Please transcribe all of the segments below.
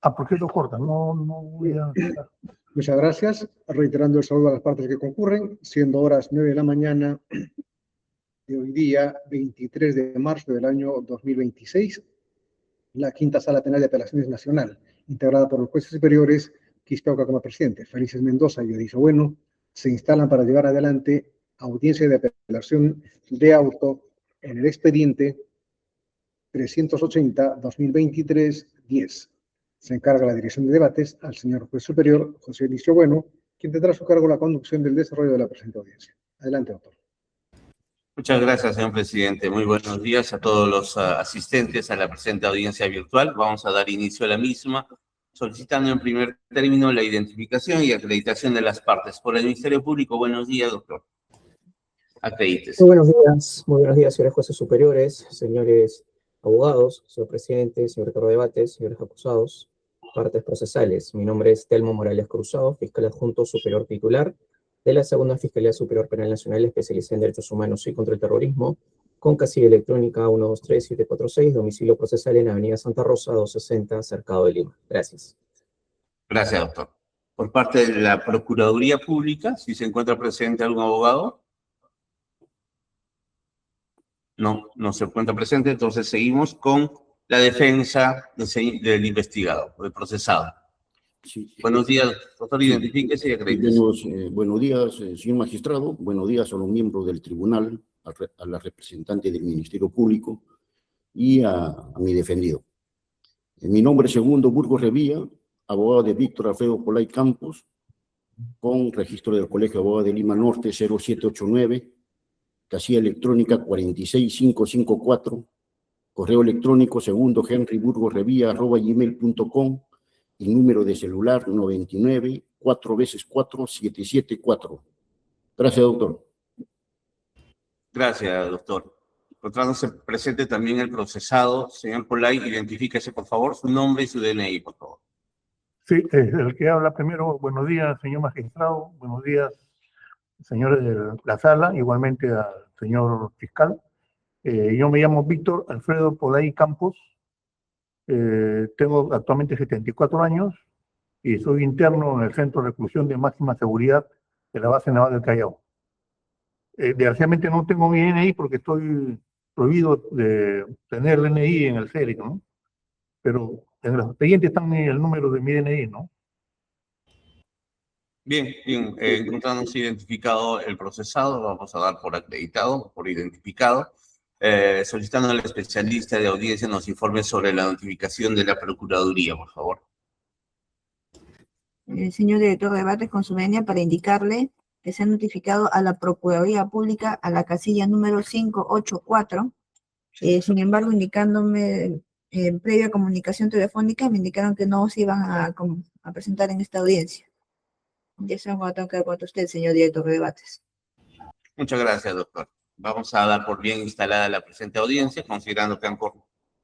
¿Por qué lo cortan? No voy a... Muchas gracias. Reiterando el saludo a las partes que concurren, siendo horas 9 de la mañana de hoy día, 23 de marzo del año 2026, la Quinta Sala Penal de Apelaciones Nacional, integrada por los jueces superiores Quispe como presidente, Felices Mendoza y Odilio Bueno, se instalan para llevar adelante audiencia de apelación de auto en el expediente 380-2023-10. Se encarga la dirección de debates al señor juez superior José Odilio Bueno, quien tendrá a su cargo la conducción del desarrollo de la presente audiencia. Adelante, doctor. Muchas gracias, señor presidente. Muy buenos días a todos los asistentes a la presente audiencia virtual. Vamos a dar inicio a la misma, solicitando en primer término la identificación y acreditación de las partes. Por el Ministerio Público, buenos días, doctor. Acredítese. Muy buenos días, señores jueces superiores, señores abogados, señor presidente, señor rector de debates, señores acusados, partes procesales. Mi nombre es Telmo Morales Cruzado, fiscal adjunto superior titular de la Segunda Fiscalía Superior Penal Nacional, especializada en Derechos Humanos y contra el Terrorismo, con casilla electrónica 123746, domicilio procesal en Avenida Santa Rosa, 260, Cercado de Lima. Gracias. Gracias, doctor. Por parte de la Procuraduría Pública, si se encuentra presente algún abogado. No se encuentra presente, entonces seguimos con la defensa del investigado, del procesado. Sí. Buenos días, doctor, identifíquese y acredítese. Buenos días, señor magistrado. Buenos días a los miembros del tribunal, a la representante del Ministerio Público y a mi defendido. Mi nombre es Segundo Burgos Revilla, abogado de Víctor Alfredo Polay Campos, con registro del Colegio de Abogados de Lima Norte 0789, casilla electrónica 46554, correo electrónico segundohenryburgosrevilla@gmail.com y número de celular 99 4x4 774. Gracias, doctor. Gracias, doctor. Encontrándose presente también el procesado, señor Polay, identifíquese, por favor, su nombre y su DNI, por favor. Sí, el que habla primero. Buenos días, señor magistrado. Buenos días, señores de la sala, igualmente al señor fiscal. Yo me llamo Víctor Alfredo Polay Campos. Tengo actualmente 74 años y soy interno en el Centro de Reclusión de Máxima Seguridad de la Base Naval del Callao. Desgraciadamente no tengo mi DNI porque estoy prohibido de tener DNI en el CEREC, ¿no? Pero en los expedientes están el número de mi DNI, ¿no? Bien, encontrándose identificado el procesado, vamos a dar por acreditado, por identificado, solicitando al especialista de audiencia nos informe sobre la notificación de la Procuraduría, por favor. Señor director de debates, con su venia para indicarle que se ha notificado a la Procuraduría Pública a la casilla número 584. Sin embargo, indicándome previa comunicación telefónica, me indicaron que no se iban a presentar en esta audiencia. Ya se va a tengo que dar cuenta usted, señor director de debates. Muchas gracias, doctor. Vamos a dar por bien instalada la presente audiencia, considerando que han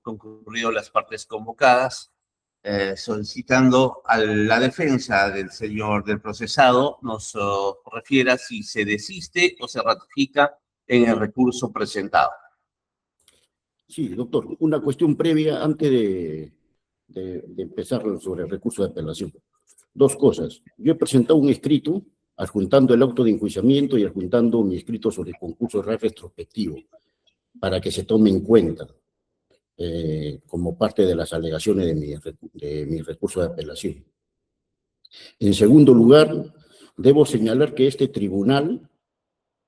concurrido las partes convocadas, solicitando a la defensa del señor del procesado nos refiera si se desiste o se ratifica en el recurso presentado. Sí, doctor, una cuestión previa antes de empezar sobre el recurso de apelación. Dos cosas. Yo he presentado un escrito adjuntando el auto de enjuiciamiento y adjuntando mi escrito sobre el concurso retrospectivo para que se tome en cuenta como parte de las alegaciones de mi recurso de apelación. En segundo lugar, debo señalar que este tribunal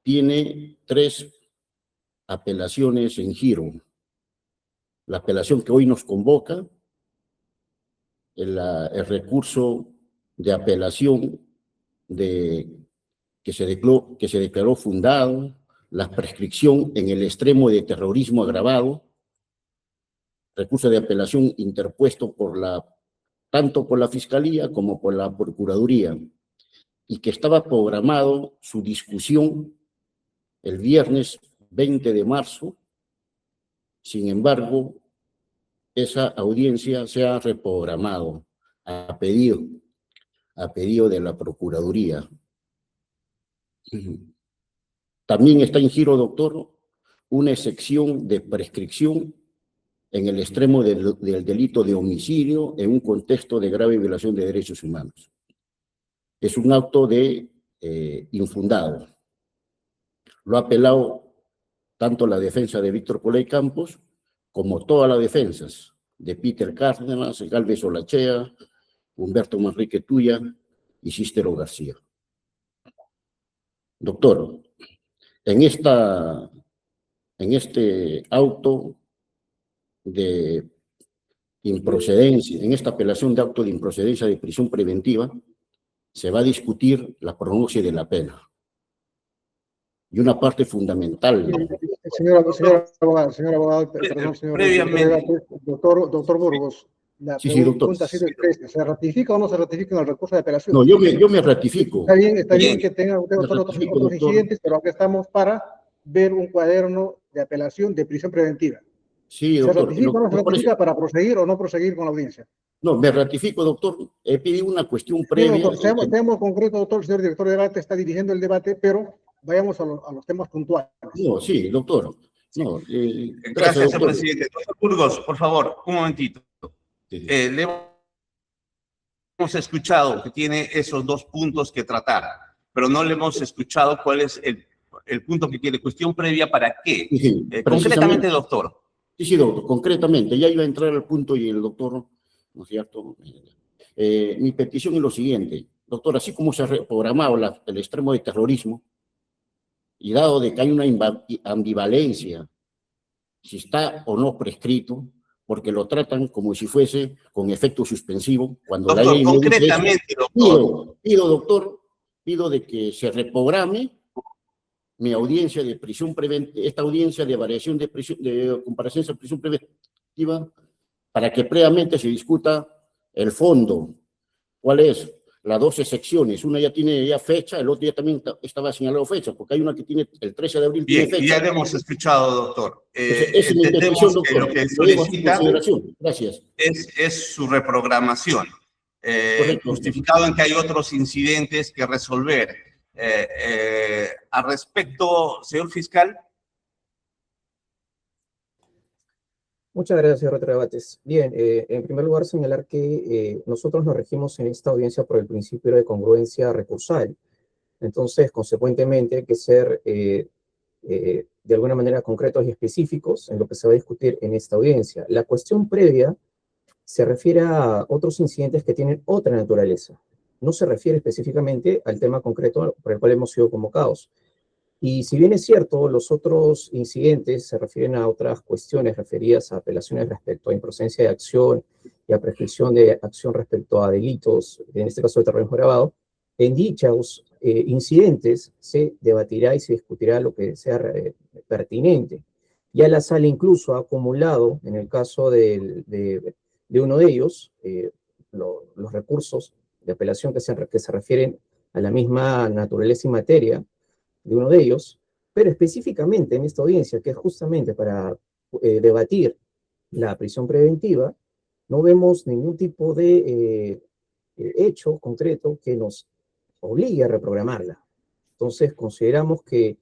tiene 3 apelaciones en giro. La apelación que hoy nos convoca, el recurso de apelación que se declaró fundado, la prescripción en el extremo de terrorismo agravado, recurso de apelación interpuesto tanto por la Fiscalía como por la Procuraduría, y que estaba programado su discusión el viernes 20 de marzo. Sin embargo, esa audiencia se ha reprogramado a pedido de la Procuraduría. También está en giro, doctor, una excepción de prescripción en el extremo del delito de homicidio en un contexto de grave violación de derechos humanos. Es un acto de infundado. Lo ha apelado tanto la defensa de Víctor Polay Campos como todas las defensas de Peter Cárdenas, Galvez Olachea, Humberto Manrique Tuya y Cícero García. Doctor, en este auto de improcedencia, en esta apelación de auto de improcedencia de prisión preventiva, se va a discutir la pronuncia de la pena. Y una parte fundamental. Señor abogado, perdón, señor. Previamente. Doctor Burgos, la Sí, doctor. pregunta ha sido expresa. ¿Se ratifica o no se ratifica en el recurso de apelación? No, yo me ratifico. Está bien que tenga usted otros Doctor. incidentes, pero acá estamos para ver un cuaderno de apelación de prisión preventiva. Sí, ¿Se doctor. ratifica o no se ratifica para proseguir o no proseguir con la audiencia? No, me ratifico, doctor. He pedido una cuestión Sí, previa. doctor, seamos concretos, doctor. El señor director de debate está dirigiendo el debate, pero vayamos a los temas puntuales. No, sí, doctor. No, Gracias, señor doctor. presidente. Doctor Burgos, por favor, un momentito. Le hemos escuchado que tiene esos dos puntos que tratar, pero no le hemos escuchado cuál es el punto que tiene. Cuestión previa, ¿para qué? Sí, Concretamente, doctor. Sí, doctor, concretamente. Ya iba a entrar al punto y el doctor, ¿no es cierto? Mi petición es lo siguiente. Doctor, así como se ha reprogramado el extremo de terrorismo, y dado de que hay una ambivalencia, si está o no prescrito, porque lo tratan como si fuese con efecto suspensivo, cuando Doctor, la ley no dice eso. concretamente, doctor. Doctor, pido de que se reprograme mi audiencia de prisión preventiva, esta audiencia de variación de prisión, de comparecencia de prisión preventiva, para que previamente se discuta el fondo. ¿Cuál es? Las 12 secciones, una ya tiene ya fecha, el otro ya también estaba señalado fecha, porque hay una que tiene el 13 de abril. Bien, tiene fecha. ya le hemos escuchado, doctor. Es mi Entendemos petición, que lo doctor. que Lo llevo a su solicita consideración. Gracias. es su reprogramación, Correcto. justificado en que hay otros incidentes que resolver. Al respecto, señor fiscal. Muchas gracias, señor Retrabates. Bien, en primer lugar, señalar que nosotros nos regimos en esta audiencia por el principio de congruencia recursal. Entonces, consecuentemente, hay que ser de alguna manera concretos y específicos en lo que se va a discutir en esta audiencia. La cuestión previa se refiere a otros incidentes que tienen otra naturaleza. No se refiere específicamente al tema concreto por el cual hemos sido convocados. Y si bien es cierto, los otros incidentes se refieren a otras cuestiones referidas a apelaciones respecto a improcedencia de acción y a prescripción de acción respecto a delitos, en este caso de terrorismo agravado, en dichos incidentes se debatirá y se discutirá lo que sea pertinente. Ya la sala incluso ha acumulado, en el caso de uno de ellos, los recursos de apelación que se refieren a la misma naturaleza y materia de uno de ellos, pero específicamente en esta audiencia, que es justamente para debatir la prisión preventiva, no vemos ningún tipo de hecho concreto que nos obligue a reprogramarla. Entonces, consideramos que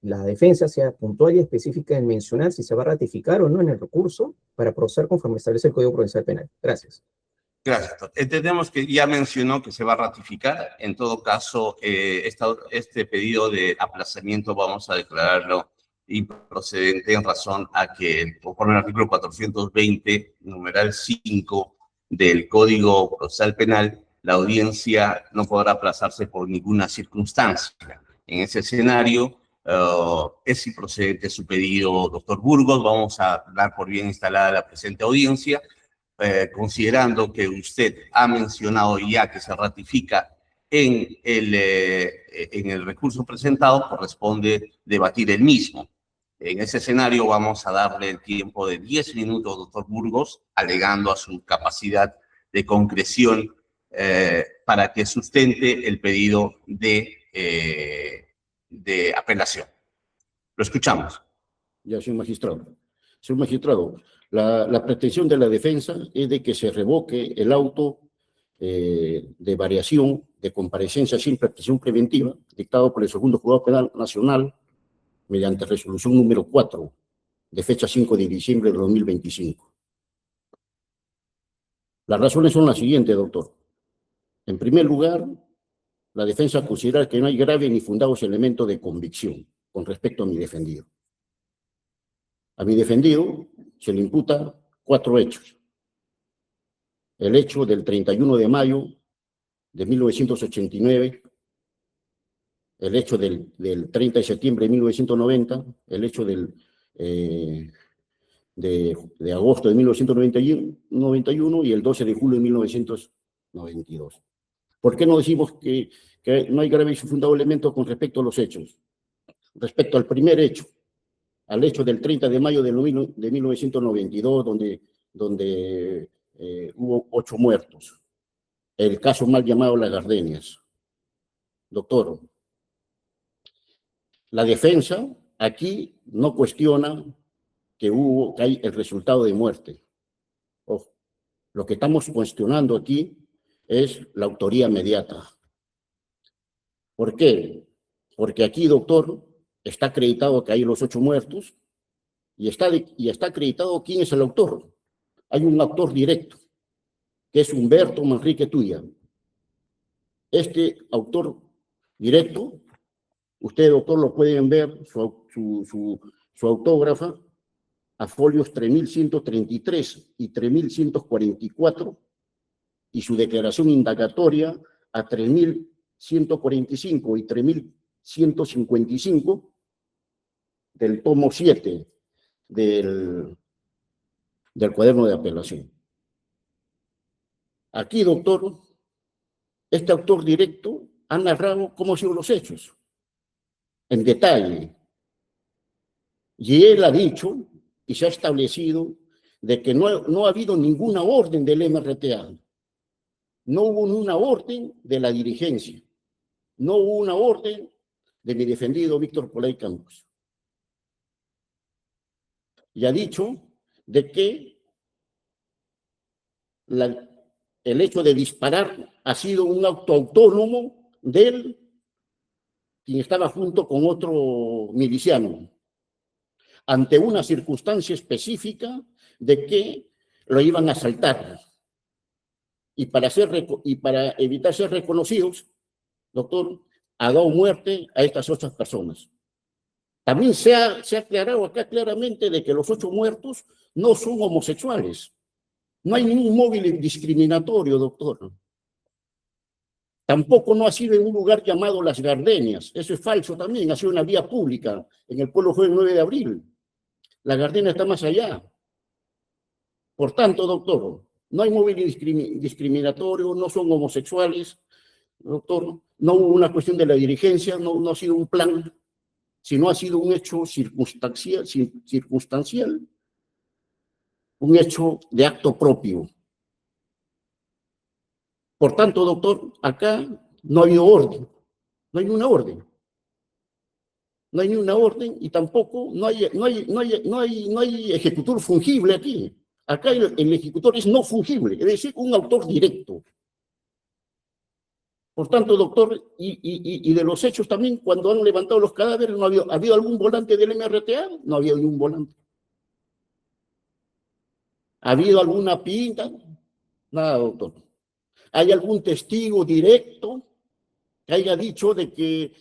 la defensa sea puntual y específica en mencionar si se va a ratificar o no en el recurso para proceder conforme establece el Código Procesal Penal. Gracias. Gracias, doctor. Entendemos que ya mencionó que se va a ratificar. En todo caso, este pedido de aplazamiento vamos a declararlo improcedente en razón a que, conforme al artículo 420, numeral 5 del Código Procesal Penal, la audiencia no podrá aplazarse por ninguna circunstancia. En ese escenario, es improcedente su pedido, doctor Burgos. Vamos a dar por bien instalada la presente audiencia. Considerando que usted ha mencionado ya que se ratifica en el recurso presentado, corresponde debatir el mismo. En ese escenario vamos a darle el tiempo de 10 minutos, doctor Burgos, alegando a su capacidad de concreción para que sustente el pedido de apelación. Lo escuchamos. Ya, señor magistrado. Señor magistrado, la pretensión de la defensa es de que se revoque el auto de variación de comparecencia sin prisión preventiva dictado por el segundo Juzgado Penal Nacional mediante resolución número 4 de fecha 5 de diciembre de 2025. Las razones son las siguientes, doctor. En primer lugar, la defensa considera que no hay graves ni fundados elementos de convicción con respecto a mi defendido. A mi defendido se le imputa 4 hechos. El hecho del 31 de mayo de 1989, el hecho del 30 de septiembre de 1990, el hecho de agosto de 1991 y el 12 de julio de 1992. ¿Por qué no decimos que no hay grave y fundado elemento con respecto a los hechos? Respecto al primer hecho, al hecho del 30 de mayo de 1992, donde hubo 8 muertos, el caso mal llamado Las Gardenias. Doctor, la defensa aquí no cuestiona que hay el resultado de muerte. Ojo, lo que estamos cuestionando aquí es la autoría inmediata. ¿Por qué? Porque aquí, doctor, está acreditado que hay los 8 muertos y está acreditado quién es el autor. Hay un autor directo, que es Humberto Manrique Tuya. Este autor directo, ustedes, doctor, lo pueden ver, su autógrafa, a folios 3133 y 3144, y su declaración indagatoria a 3145 y 3155 del tomo 7 del cuaderno de apelación. Aquí, doctor, este autor directo ha narrado cómo han sido los hechos, en detalle. Y él ha dicho y se ha establecido de que no ha habido ninguna orden del MRTA. No hubo una orden de la dirigencia. No hubo una orden de mi defendido Víctor Polay Campos. Y ha dicho de que el hecho de disparar ha sido un acto autónomo de él, quien estaba junto con otro miliciano, ante una circunstancia específica de que lo iban a asaltar. Y para evitar ser reconocidos, doctor, ha dado muerte a estas 8 personas. También se ha aclarado acá claramente de que los 8 muertos no son homosexuales. No hay ningún móvil discriminatorio, doctor. Tampoco no ha sido en un lugar llamado Las Gardenias. Eso es falso también. Ha sido una vía pública en el pueblo fue el 9 de abril. La Gardenia está más allá. Por tanto, doctor, no hay móvil discriminatorio, no son homosexuales, doctor, no hubo una cuestión de la dirigencia, no ha sido un plan, sino ha sido un hecho circunstancial, un hecho de acto propio. Por tanto, doctor, acá no ha habido orden, no hay una orden. No hay ni una orden y tampoco no hay ejecutor fungible aquí. Acá el ejecutor es no fungible, es decir, un autor directo. Por tanto, doctor, y de los hechos también, cuando han levantado los cadáveres, ¿no ha habido algún volante del MRTA? No había ningún volante. ¿Ha habido alguna pinta? Nada, doctor. ¿Hay algún testigo directo que haya dicho de que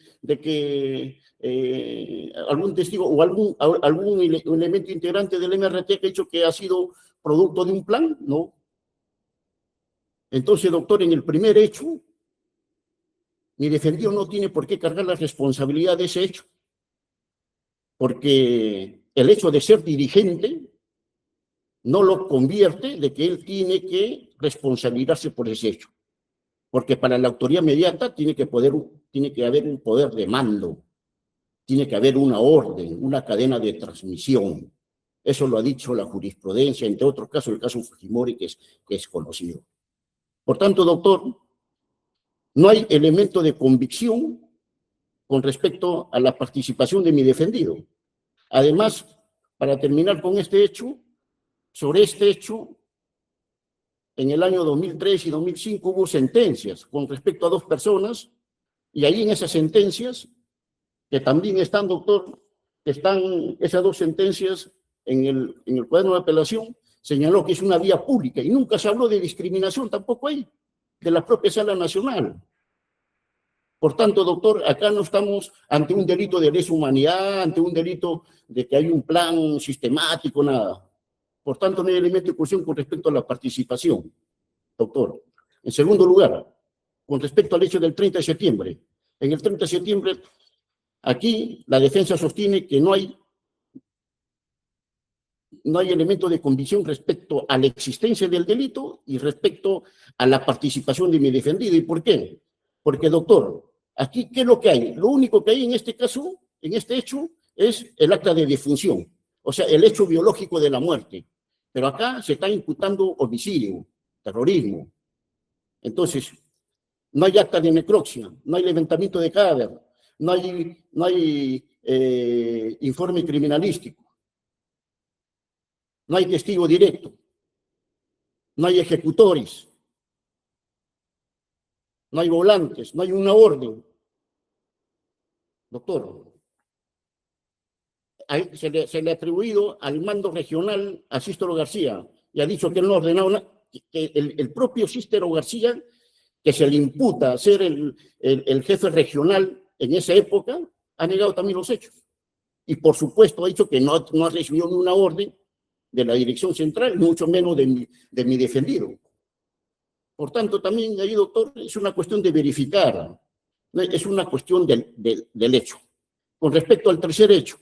algún testigo o algún elemento integrante del MRT que ha dicho que ha sido producto de un plan? No. Entonces, doctor, en el primer hecho, mi defendido no tiene por qué cargar la responsabilidad de ese hecho, porque el hecho de ser dirigente no lo convierte de que él tiene que responsabilizarse por ese hecho, porque para la autoría inmediata tiene que haber un poder de mando, tiene que haber una orden, una cadena de transmisión. Eso lo ha dicho la jurisprudencia, entre otros casos, el caso Fujimori, que es conocido. Por tanto, doctor, no hay elemento de convicción con respecto a la participación de mi defendido. Además, para terminar con este hecho, sobre este hecho, en el año 2003 y 2005 hubo sentencias con respecto a 2 personas, y ahí en esas sentencias, que también están, doctor, están esas 2 sentencias en el cuaderno de apelación, señaló que es una vía pública y nunca se habló de discriminación tampoco ahí, de la propia Sala Nacional. Por tanto, doctor, acá no estamos ante un delito de lesa humanidad, ante un delito de que hay un plan sistemático, nada. Por tanto, no hay elemento de discusión con respecto a la participación, doctor. En segundo lugar, con respecto al hecho del 30 de septiembre. En el 30 de septiembre, aquí la defensa sostiene que no hay elemento de convicción respecto a la existencia del delito y respecto a la participación de mi defendido. ¿Y por qué? Porque, doctor, aquí, ¿qué es lo que hay? Lo único que hay en este caso, en este hecho, es el acta de defunción, o sea, el hecho biológico de la muerte. Pero acá se está imputando homicidio, terrorismo. Entonces, no hay acta de necropsia, no hay levantamiento de cadáver, no hay informe criminalístico, no hay testigo directo, no hay ejecutores, no hay volantes, no hay una orden. Doctor, se le ha atribuido al mando regional a Cícero García y ha dicho que él no ordenó nada, que el propio Cícero García, que se le imputa ser el jefe regional en esa época, ha negado también los hechos. Y por supuesto ha dicho que no ha recibido ninguna orden de la dirección central, mucho menos de mi defendido. Por tanto, también ahí, doctor, es una cuestión de verificar, es una cuestión del hecho. Con respecto al tercer hecho,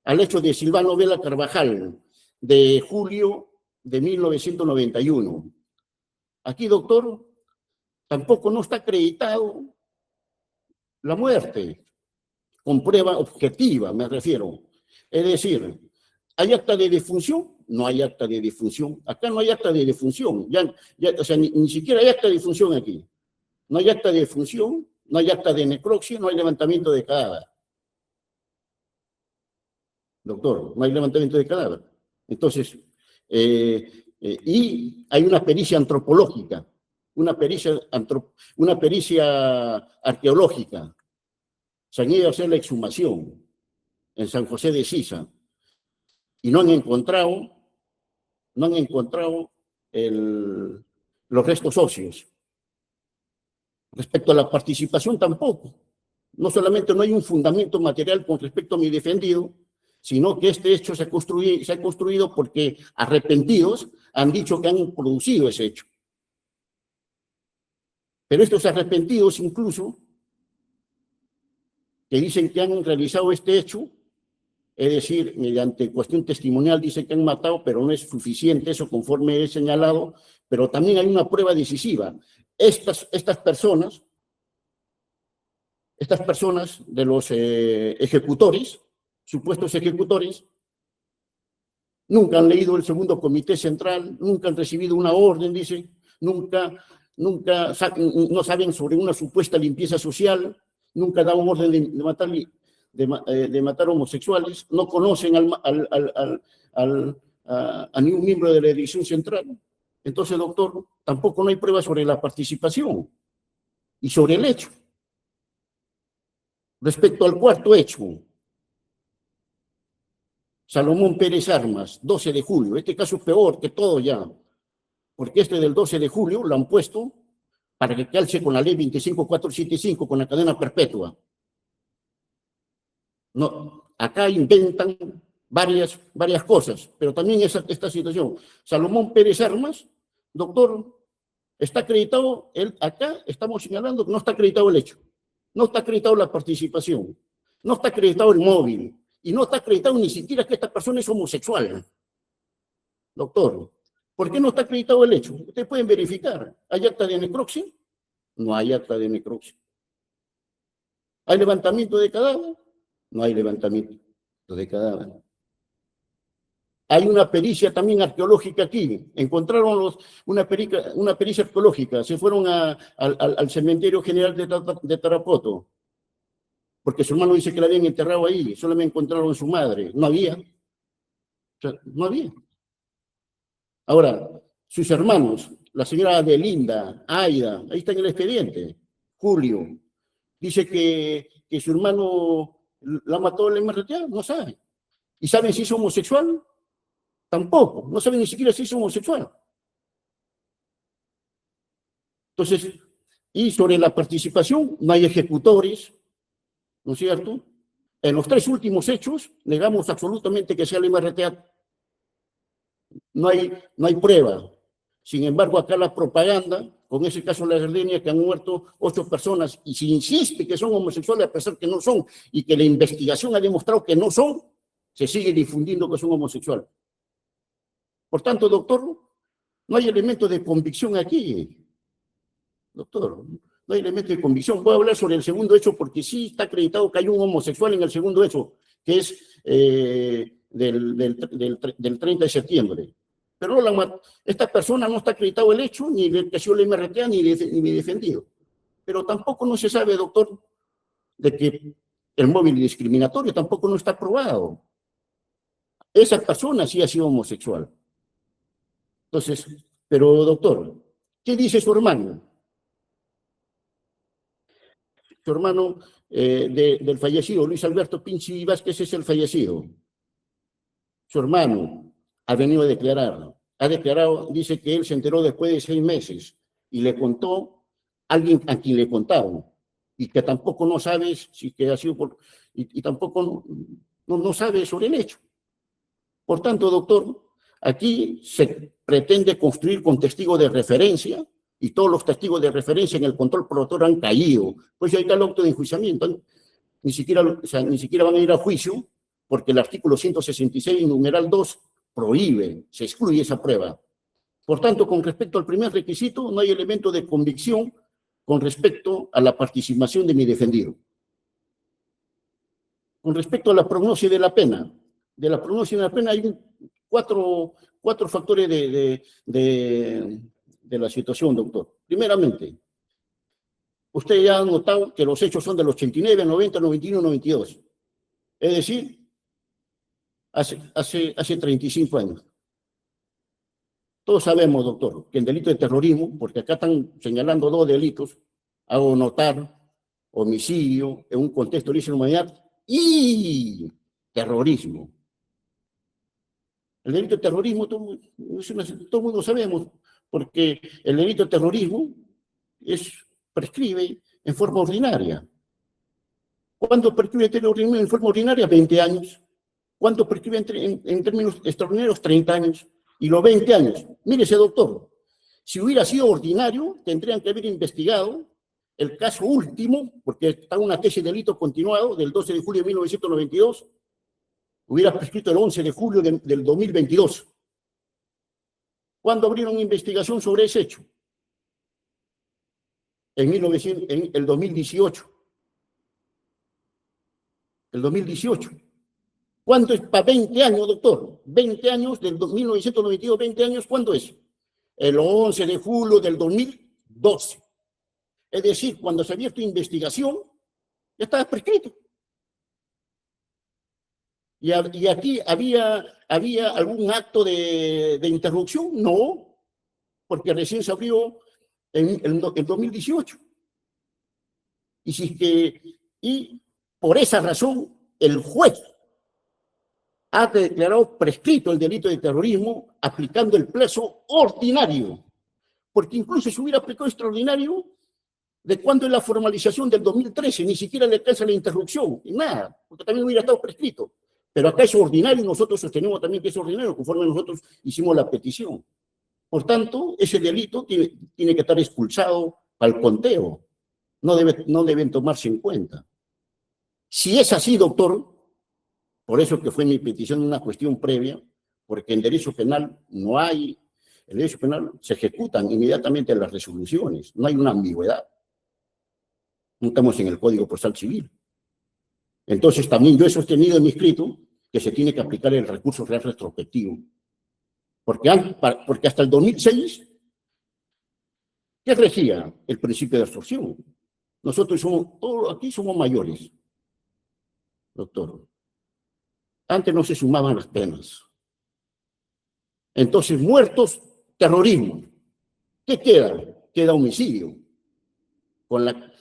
al hecho de Silvano Vela Carvajal, de julio de 1991. Aquí, doctor, tampoco no está acreditado la muerte, con prueba objetiva, me refiero. Es decir, ¿hay acta de defunción? No hay acta de defunción. Acá no hay acta de defunción. O sea, ni siquiera hay acta de defunción aquí. No hay acta de defunción, no hay acta de necropsia, no hay levantamiento de cadáver. Doctor, no hay levantamiento de cadáver. Entonces, y hay una pericia antropológica, una pericia arqueológica. Se han ido a hacer la exhumación en San José de Sisa y no han encontrado los restos óseos. Respecto a la participación tampoco. No solamente no hay un fundamento material con respecto a mi defendido, sino que este hecho se ha construido porque arrepentidos han dicho que han producido ese hecho. Pero estos arrepentidos incluso, que dicen que han realizado este hecho, es decir, mediante cuestión testimonial dicen que han matado, pero no es suficiente eso conforme he señalado, pero también hay una prueba decisiva. Estas personas de los ejecutores, supuestos ejecutores, nunca han leído el segundo comité central, nunca han recibido una orden, dice, no saben sobre una supuesta limpieza social, nunca dan orden de matar homosexuales, no conocen a ningún miembro de la dirección central. Entonces, doctor, tampoco no hay pruebas sobre la participación y sobre el hecho. Respecto al cuarto hecho, Salomón Pérez Armas, 12 de julio. Este caso es peor que todo ya, porque este del 12 de julio lo han puesto para que calce con la ley 25475, con la cadena perpetua. No, acá inventan varias cosas, pero también esta situación. Salomón Pérez Armas, doctor, está acreditado, acá estamos señalando que no está acreditado el hecho, no está acreditado la participación, no está acreditado el móvil, y no está acreditado ni siquiera que esta persona es homosexual. Doctor, ¿por qué no está acreditado el hecho? Ustedes pueden verificar. ¿Hay acta de necropsia? No hay acta de necropsia. ¿Hay levantamiento de cadáver? No hay levantamiento de cadáver. Hay una pericia también arqueológica aquí. Encontraron una pericia arqueológica. Se fueron al cementerio general de Tarapoto, porque su hermano dice que la habían enterrado ahí. Solo me encontraron su madre. No había. O sea, no había. Ahora, sus hermanos, la señora Adelinda, Aida, ahí está en el expediente, Julio, dice que su hermano la mató en la MRTA, no sabe. ¿Y saben si es homosexual? Tampoco, no sabe ni siquiera si es homosexual. Entonces, y sobre la participación, no hay ejecutores, ¿no es cierto? En los 3 últimos hechos, negamos absolutamente que sea el MRTA. No hay prueba. Sin embargo, acá la propaganda, con ese caso de la Gardenia, que han muerto 8 personas, y se insiste que son homosexuales a pesar que no son, y que la investigación ha demostrado que no son, se sigue difundiendo que son homosexuales. Por tanto, doctor, no hay elemento de convicción aquí. Doctor, no hay elemento de convicción. Voy a hablar sobre el segundo hecho porque sí está acreditado que hay un homosexual en el segundo hecho, que es del 30 de septiembre. Pero esta persona no está acreditado el hecho, ni que ha sido el MRTA, ni defendido. Pero tampoco no se sabe, doctor, de que el móvil discriminatorio tampoco no está probado. Esa persona sí ha sido homosexual. Entonces, pero doctor, ¿qué dice su hermano? Su hermano del fallecido, Luis Alberto Pinchi Vázquez, es el fallecido. Su hermano ha venido a declarar. Ha declarado, dice que él se enteró después de 6 meses y le contó a alguien a quien le contaron y que tampoco no sabe si que ha sido por... y tampoco no sabe sobre el hecho. Por tanto, doctor, aquí se pretende construir con testigos de referencia y todos los testigos de referencia en el control probatorio han caído. Pues ahí está el auto de enjuiciamiento. Ni siquiera van a ir a juicio porque el artículo 166, numeral 2, prohíbe, se excluye esa prueba. Por tanto, con respecto al primer requisito, no hay elemento de convicción con respecto a la participación de mi defendido. Con respecto a la prognosis de la pena, hay 4 factores de la situación, doctor. Primeramente, usted ya ha notado que los hechos son del 89, 90, 91, 92. Es decir, hace 35 años. Todos sabemos, doctor, que en delito de terrorismo, porque acá están señalando 2 delitos, hago notar homicidio en un contexto de lesa humanidad y terrorismo. El delito de terrorismo, todo el mundo sabemos, porque el delito de terrorismo prescribe en forma ordinaria. ¿Cuándo prescribe el terrorismo en forma ordinaria? 20 años. ¿Cuánto prescribe en términos extraordinarios? 30 años. Y los 20 años. Mírese, doctor, si hubiera sido ordinario, tendrían que haber investigado el caso último, porque está una tesis de delito continuado del 12 de julio de 1992, hubiera prescrito el 11 de julio del 2022. ¿Cuándo abrieron investigación sobre ese hecho? En el 2018. El 2018. ¿Cuánto es para 20 años, doctor? 20 años del 1992, 20 años, ¿cuándo es? El 11 de julio del 2012. Es decir, cuando se ha abierto investigación, ya estaba prescrito. ¿Y aquí había algún acto de interrupción? No, porque recién se abrió en el 2018. Y por esa razón, el juez ha declarado prescrito el delito de terrorismo aplicando el plazo ordinario, porque incluso si hubiera aplicado extraordinario, ¿de cuándo es la formalización? Del 2013, ni siquiera le alcanza la interrupción, y nada, porque también hubiera estado prescrito. Pero acá es ordinario y nosotros sostenemos también que es ordinario, conforme nosotros hicimos la petición. Por tanto, ese delito tiene que estar expulsado al conteo, no deben tomarse en cuenta. Si es así, doctor, por eso que fue mi petición una cuestión previa, porque en derecho penal no hay, en derecho penal se ejecutan inmediatamente las resoluciones, no hay una ambigüedad. No estamos en el Código Procesal Civil. Entonces también yo he sostenido en mi escrito que se tiene que aplicar el recurso real retrospectivo. Porque hasta el 2006, ¿qué regía el principio de absorción? Nosotros todos aquí somos mayores, doctor. Antes no se sumaban las penas. Entonces, muertos, terrorismo. ¿Qué queda? Queda homicidio. Con la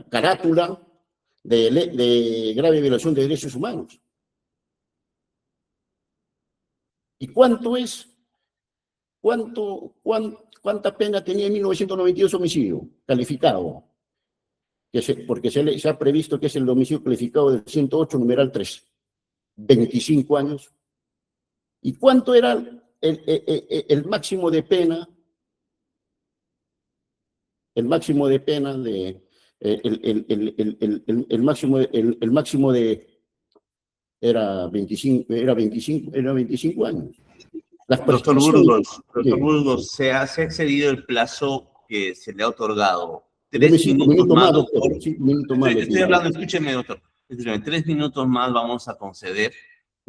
carátula de grave violación de derechos humanos. ¿Y cuánta pena tenía en 1992 homicidio calificado? Porque se ha previsto que es el homicidio calificado del 108, numeral 3. 25 años. ¿Y cuánto era el máximo de pena? El máximo de pena de... el máximo de... Era 25 años. Doctor Burgos, se ha excedido el plazo que se le ha otorgado. 3 minutos más, doctor. Estoy hablando, escúcheme, doctor. 3 minutos más vamos a conceder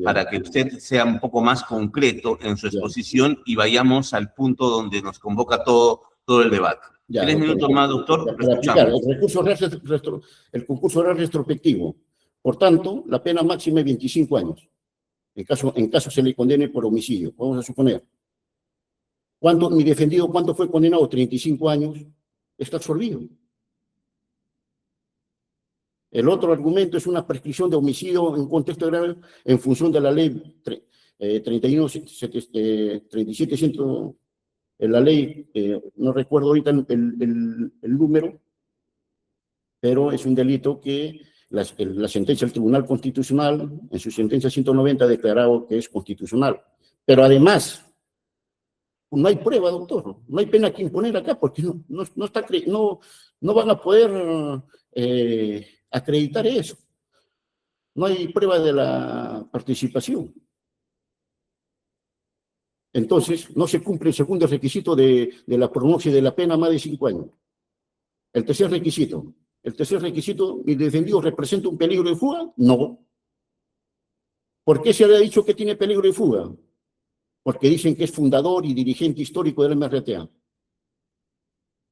para que usted sea un poco más concreto en su exposición y vayamos al punto donde nos convoca todo el debate. 3 minutos más, doctor. Para aplicar el concurso oral retrospectivo. Por tanto, la pena máxima es 25 años. En caso se le condene por homicidio. Vamos a suponer. Mi defendido, ¿cuánto fue condenado? 35 años. Está absorbido. El otro argumento es una prescripción de homicidio en contexto grave en función de la ley 3700, la ley, no recuerdo ahorita el número, pero es un delito que la sentencia del Tribunal Constitucional, en su sentencia 190, ha declarado que es constitucional. Pero además, no hay prueba, doctor, no hay pena que imponer acá, porque no van a poder acreditar eso. No hay prueba de la participación. Entonces, no se cumple el segundo requisito de la prognosis de la pena más de 5 años. El tercer requisito, ¿mi defendido representa un peligro de fuga? No. ¿Por qué se le ha dicho que tiene peligro de fuga? Porque dicen que es fundador y dirigente histórico del MRTA.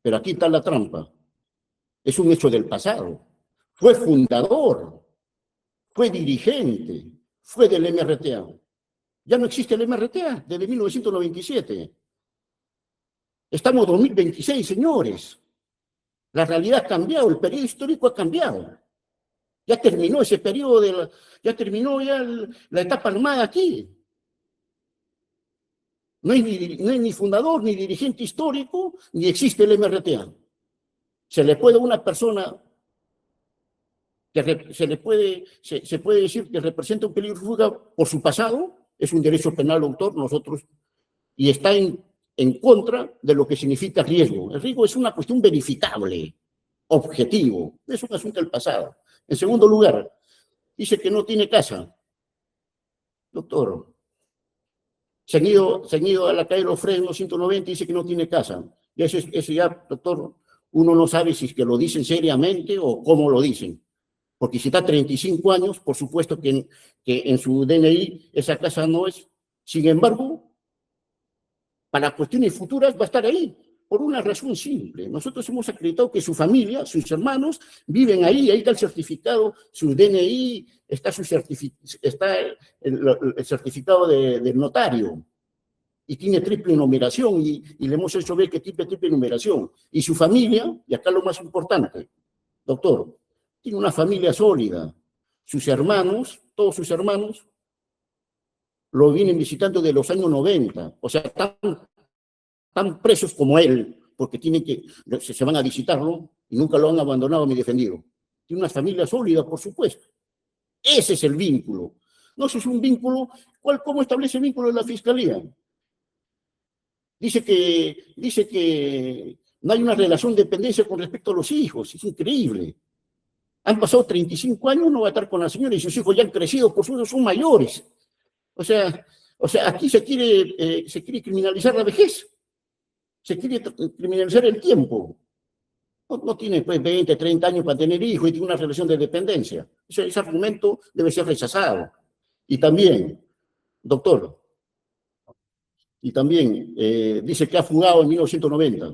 Pero aquí está la trampa. Es un hecho del pasado. Fue fundador, fue dirigente, fue del MRTA. Ya no existe el MRTA desde 1997. Estamos en 2026, señores. La realidad ha cambiado, el periodo histórico ha cambiado. Ya terminó ese periodo, ya terminó la etapa armada aquí. No hay ni fundador, ni dirigente histórico, ni existe el MRTA. Se le puede a una persona, se puede decir que representa un peligro de fuga por su pasado, es un derecho penal, doctor, y está en contra de lo que significa riesgo. El riesgo es una cuestión verificable, objetivo, es un asunto del pasado. En segundo lugar, dice que no tiene casa. Doctor, se han ido a la calle Los Fresnos 190 y dice que no tiene casa. Y eso ya, doctor, uno no sabe si es que lo dicen seriamente o cómo lo dicen. Porque si está 35 años, por supuesto que en su DNI esa casa no es. Sin embargo, para cuestiones futuras va a estar ahí, por una razón simple. Nosotros hemos acreditado que su familia, sus hermanos, viven ahí está el certificado, su DNI, está el certificado del notario. Y tiene triple numeración, y le hemos hecho ver que tiene triple numeración. Y su familia, y acá lo más importante, doctor, tiene una familia sólida. Sus hermanos, todos sus hermanos, lo vienen visitando de los años 90. O sea, están presos como él, porque se van a visitarlo y nunca lo han abandonado ni defendido. Tiene una familia sólida, por supuesto. Ese es el vínculo. No, ese es un vínculo. ¿Cómo establece el vínculo de la Fiscalía? Dice que no hay una relación de dependencia con respecto a los hijos. Es increíble. Han pasado 35 años, no va a estar con la señora y sus hijos ya han crecido, por supuesto, son mayores. O sea, aquí se quiere criminalizar la vejez. Se quiere criminalizar el tiempo. No tiene pues 20, 30 años para tener hijos y tiene una relación de dependencia. Ese argumento debe ser rechazado. Y también, doctor, dice que ha fugado en 1990.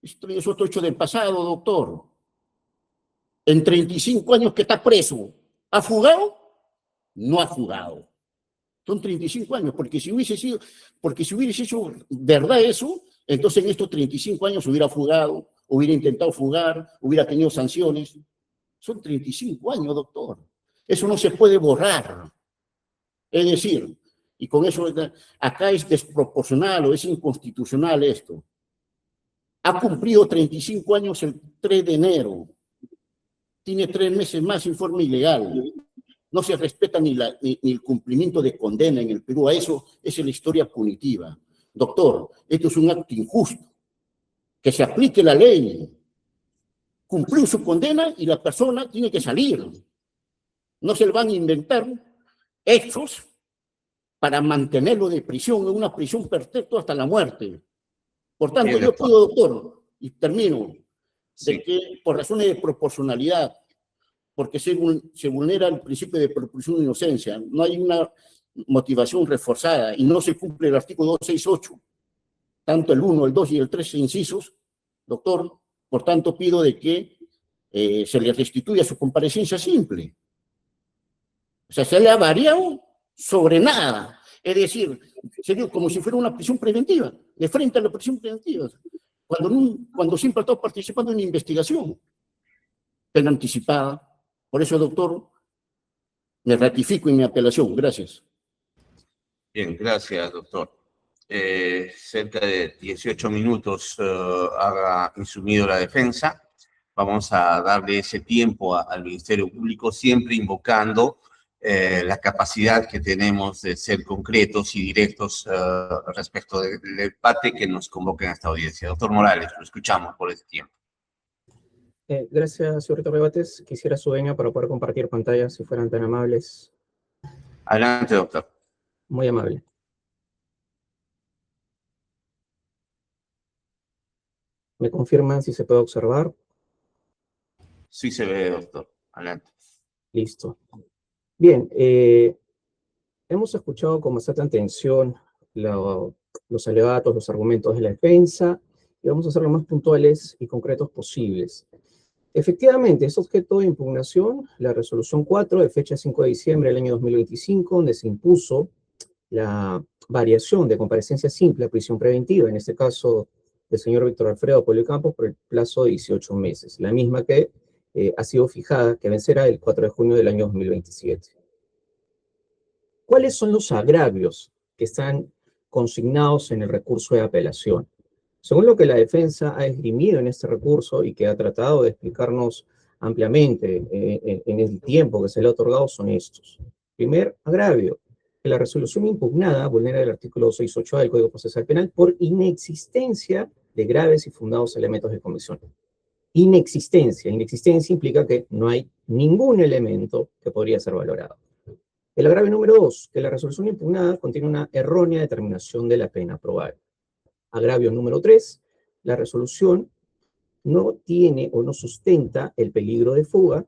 Esto es otro hecho del pasado, doctor. En 35 años que está preso, ¿ha fugado? No ha fugado. Son 35 años, porque si hubiese hecho verdad eso, entonces en estos 35 años hubiera fugado, hubiera intentado fugar, hubiera tenido sanciones. Son 35 años, doctor. Eso no se puede borrar. Es decir, Y con eso, acá es desproporcional o es inconstitucional esto. Ha cumplido 35 años el 3 de enero. Tiene 3 meses más informe ilegal. No se respeta ni el cumplimiento de condena en el Perú. A eso es la historia punitiva. Doctor, esto es un acto injusto. Que se aplique la ley. Cumplió su condena y la persona tiene que salir. No se le van a inventar hechos para mantenerlo de prisión, en una prisión perpetua hasta la muerte. Por tanto, Bien, yo pido, doctor, y termino, Sí. de que por razones de proporcionalidad, porque se vulnera el principio de presunción de inocencia, no hay una motivación reforzada y no se cumple el artículo 268, tanto el 1, el 2 y el 3 incisos, doctor, por tanto pido de que se le restituya su comparecencia simple. O sea, se le ha variado sobre nada. Es decir, sería como si fuera una prisión preventiva, de frente a la prisión preventiva, cuando siempre ha estado participando en investigación, pena anticipada. Por eso, doctor, me ratifico en mi apelación. Gracias. Bien, gracias, doctor. Cerca de 18 minutos ha insumido la defensa. Vamos a darle ese tiempo al Ministerio Público, siempre invocando la capacidad que tenemos de ser concretos y directos respecto del debate que nos convoca en esta audiencia. Doctor Morales, lo escuchamos por este tiempo. Gracias, señor rector de debates. Quisiera su venia para poder compartir pantalla, si fueran tan amables. Adelante, doctor. Muy amable. ¿Me confirman si se puede observar? Sí se ve, doctor. Adelante. Listo. Bien, hemos escuchado con bastante atención los alegatos, los argumentos de la defensa, y vamos a ser lo más puntuales y concretos posibles. Efectivamente, es objeto de impugnación la resolución 4 de fecha 5 de diciembre del año 2025, donde se impuso la variación de comparecencia simple a prisión preventiva, en este caso del señor Víctor Alfredo Pueblo Campos, por el plazo de 18 meses, la misma que ha sido fijada, que vencerá el 4 de junio del año 2027. ¿Cuáles son los agravios que están consignados en el recurso de apelación? Según lo que la defensa ha esgrimido en este recurso y que ha tratado de explicarnos ampliamente en el tiempo que se le ha otorgado, son estos. Primer agravio, que la resolución impugnada vulnera el artículo 268A del Código Procesal Penal por inexistencia de graves y fundados elementos de comisión. Inexistencia implica que no hay ningún elemento que podría ser valorado. El agravio número 2, que la resolución impugnada contiene una errónea determinación de la pena probable. Agravio número 3, la resolución no tiene o no sustenta el peligro de fuga.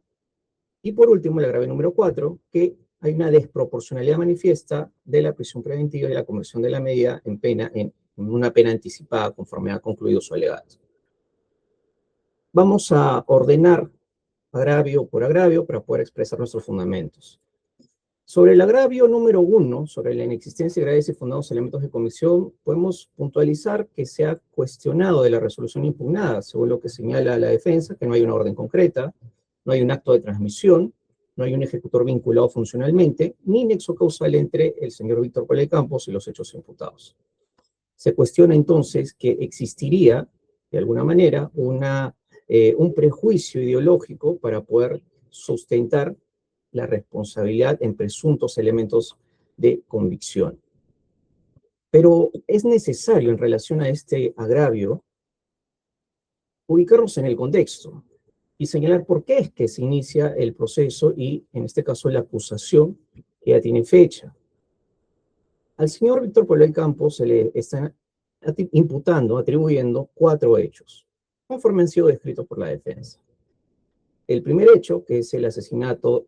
Y por último, el agravio número 4, que hay una desproporcionalidad manifiesta de la prisión preventiva y la conversión de la medida en una pena anticipada conforme ha concluido su alegato. Vamos a ordenar agravio por agravio para poder expresar nuestros fundamentos. Sobre el agravio número 1, sobre la inexistencia de graves y fundados elementos de comisión, podemos puntualizar que se ha cuestionado de la resolución impugnada, según lo que señala la defensa, que no hay una orden concreta, no hay un acto de transmisión, no hay un ejecutor vinculado funcionalmente, ni nexo causal entre el señor Víctor Pueblo Campos y los hechos imputados. Se cuestiona entonces que existiría, de alguna manera, un prejuicio ideológico para poder sustentar la responsabilidad en presuntos elementos de convicción. Pero es necesario, en relación a este agravio, ubicarnos en el contexto y señalar por qué es que se inicia el proceso y, en este caso, la acusación que ya tiene fecha. Al señor Víctor Pueblo Campos se le está atribuyendo 4 hechos, conforme han sido descritos por la defensa. El primer hecho, que es el asesinato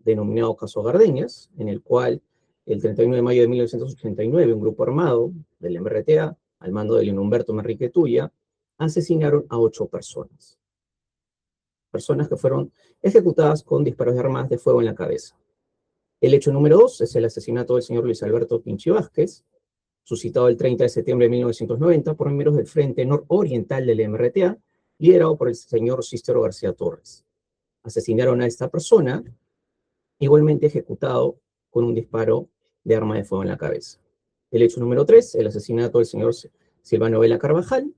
denominado caso Gardeñas, en el cual el 31 de mayo de 1989 un grupo armado del MRTA, al mando de León Humberto Manrique Tuya, asesinaron a 8 personas. Personas que fueron ejecutadas con disparos de armas de fuego en la cabeza. El hecho número 2 es el asesinato del señor Luis Alberto Pinchi Vázquez, suscitado el 30 de septiembre de 1990 por miembros del Frente Nororiental del MRTA, liderado por el señor Cícero García Torres. Asesinaron a esta persona, igualmente ejecutado con un disparo de arma de fuego en la cabeza. El hecho número 3, el asesinato del señor Silvano Vela Carvajal,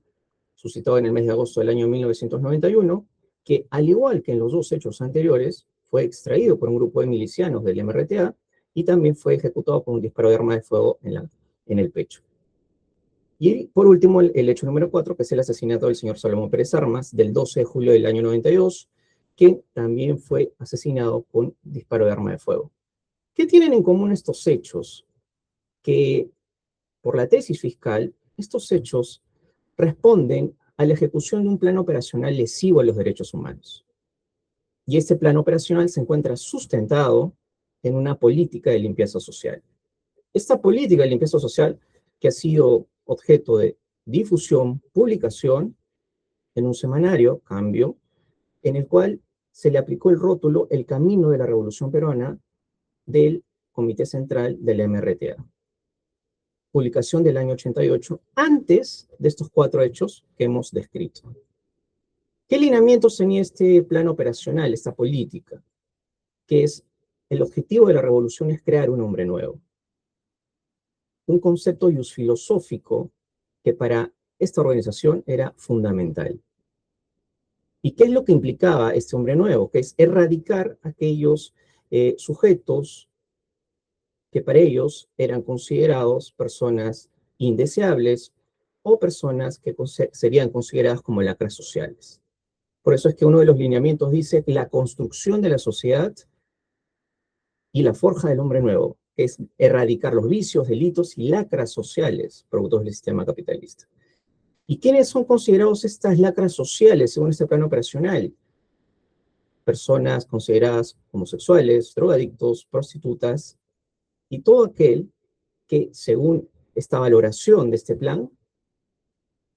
suscitado en el mes de agosto del año 1991, que al igual que en los dos hechos anteriores, fue extraído por un grupo de milicianos del MRTA y también fue ejecutado con un disparo de arma de fuego en el pecho. Y por último, el hecho número 4, que es el asesinato del señor Salomón Pérez Armas, del 12 de julio del año 92, que también fue asesinado con disparo de arma de fuego. ¿Qué tienen en común estos hechos? Que por la tesis fiscal, estos hechos responden a la ejecución de un plan operacional lesivo a los derechos humanos. Y este plan operacional se encuentra sustentado en una política de limpieza social. Esta política de limpieza social que ha sido objeto de difusión, publicación en un semanario, Cambio, en el cual se le aplicó el rótulo El Camino de la Revolución Peruana del Comité Central de la MRTA. Publicación del año 88, antes de estos 4 hechos que hemos descrito. ¿Qué lineamientos tenía este plan operacional, esta política? Que es, el objetivo de la revolución es crear un hombre nuevo. Un concepto filosófico que para esta organización era fundamental. ¿Y qué es lo que implicaba este hombre nuevo? Que es erradicar aquellos sujetos que para ellos eran considerados personas indeseables o personas que serían consideradas como lacras sociales. Por eso es que uno de los lineamientos dice que la construcción de la sociedad y la forja del hombre nuevo es erradicar los vicios, delitos y lacras sociales productos del sistema capitalista. ¿Y quiénes son considerados estas lacras sociales según este plan operacional? Personas consideradas homosexuales, drogadictos, prostitutas, y todo aquel que, según esta valoración de este plan,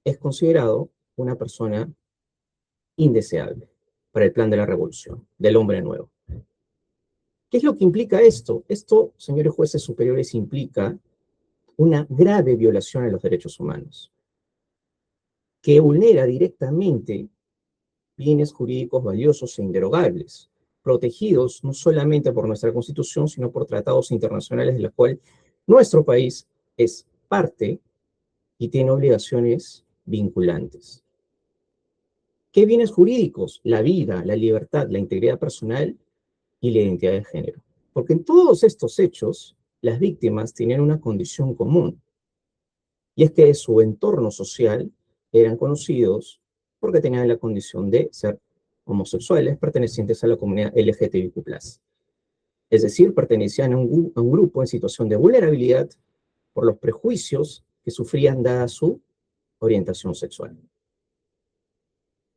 es considerado una persona indeseable para el plan de la revolución, del hombre nuevo. ¿Qué es lo que implica esto? Esto, señores jueces superiores, implica una grave violación a los derechos humanos, que vulnera directamente bienes jurídicos valiosos e inderogables, protegidos no solamente por nuestra Constitución, sino por tratados internacionales de los cuales nuestro país es parte y tiene obligaciones vinculantes. ¿Qué bienes jurídicos? La vida, la libertad, la integridad personal y la identidad de género. Porque en todos estos hechos, las víctimas tenían una condición común, y es que de su entorno social eran conocidos porque tenían la condición de ser homosexuales pertenecientes a la comunidad LGTBIQ+. Es decir, pertenecían a un grupo en situación de vulnerabilidad por los prejuicios que sufrían dada su orientación sexual.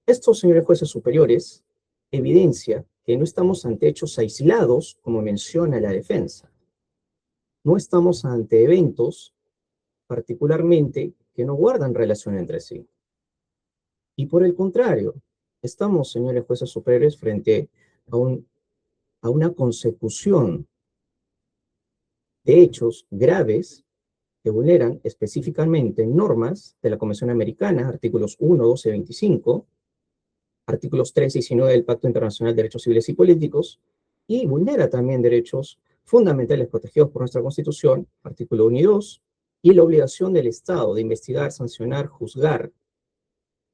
Esto, señores jueces superiores, evidencia que no estamos ante hechos aislados, como menciona la defensa. No estamos ante eventos, particularmente, que no guardan relación entre sí. Y por el contrario, estamos, señores jueces superiores, frente a una consecución de hechos graves que vulneran específicamente normas de la Convención Americana, artículos 1, 12, 25, artículos 3 y 19 del Pacto Internacional de Derechos Civiles y Políticos, y vulnera también derechos fundamentales protegidos por nuestra Constitución, artículo 1 y 2, y la obligación del Estado de investigar, sancionar, juzgar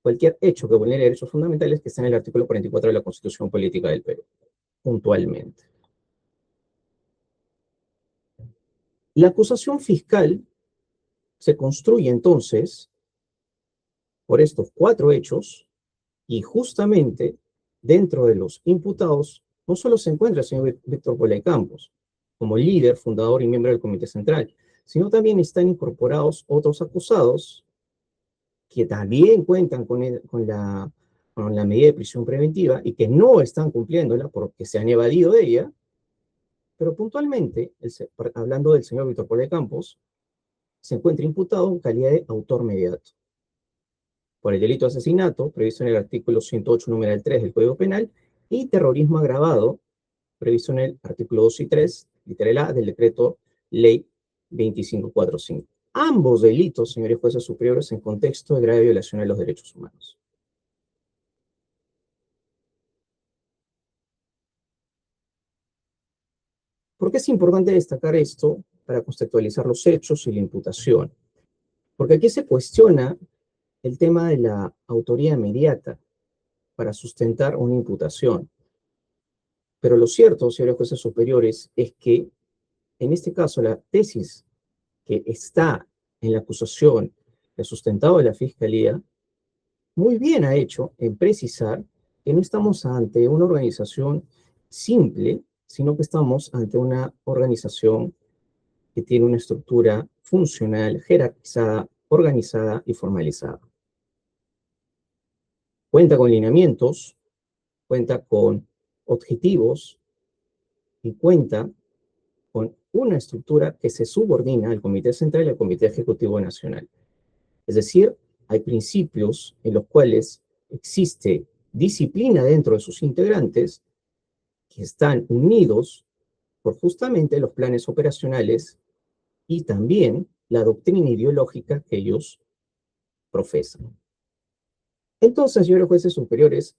cualquier hecho que vulnere derechos fundamentales que está en el artículo 44 de la Constitución Política del Perú, puntualmente. La acusación fiscal se construye entonces por estos 4 hechos, y justamente dentro de los imputados no solo se encuentra el señor Víctor Polo Campos, como líder, fundador y miembro del Comité Central, sino también están incorporados otros acusados que también cuentan con la medida de prisión preventiva y que no están cumpliéndola porque se han evadido de ella, pero puntualmente, hablando del señor Víctor Polo Campos, se encuentra imputado en calidad de autor mediato por el delito de asesinato, previsto en el artículo 108, numeral 3 del Código Penal, y terrorismo agravado, previsto en el artículo 2 y 3, literal A, del decreto ley 2545. Ambos delitos, señores jueces superiores, en contexto de grave violación de los derechos humanos. ¿Por qué es importante destacar esto? para contextualizar los hechos y la imputación. Porque aquí se cuestiona el tema de la autoría inmediata para sustentar una imputación. Pero lo cierto, señores jueces superiores, es que en este caso la tesis que está en la acusación, el sustentado de la Fiscalía, muy bien ha hecho en precisar que no estamos ante una organización simple, sino que estamos ante una organización que tiene una estructura funcional, jerarquizada, organizada y formalizada. Cuenta con lineamientos, cuenta con objetivos y cuenta con una estructura que se subordina al Comité Central y al Comité Ejecutivo Nacional. Es decir, hay principios en los cuales existe disciplina dentro de sus integrantes que están unidos por justamente los planes operacionales y también la doctrina ideológica que ellos profesan. Entonces, señores jueces superiores,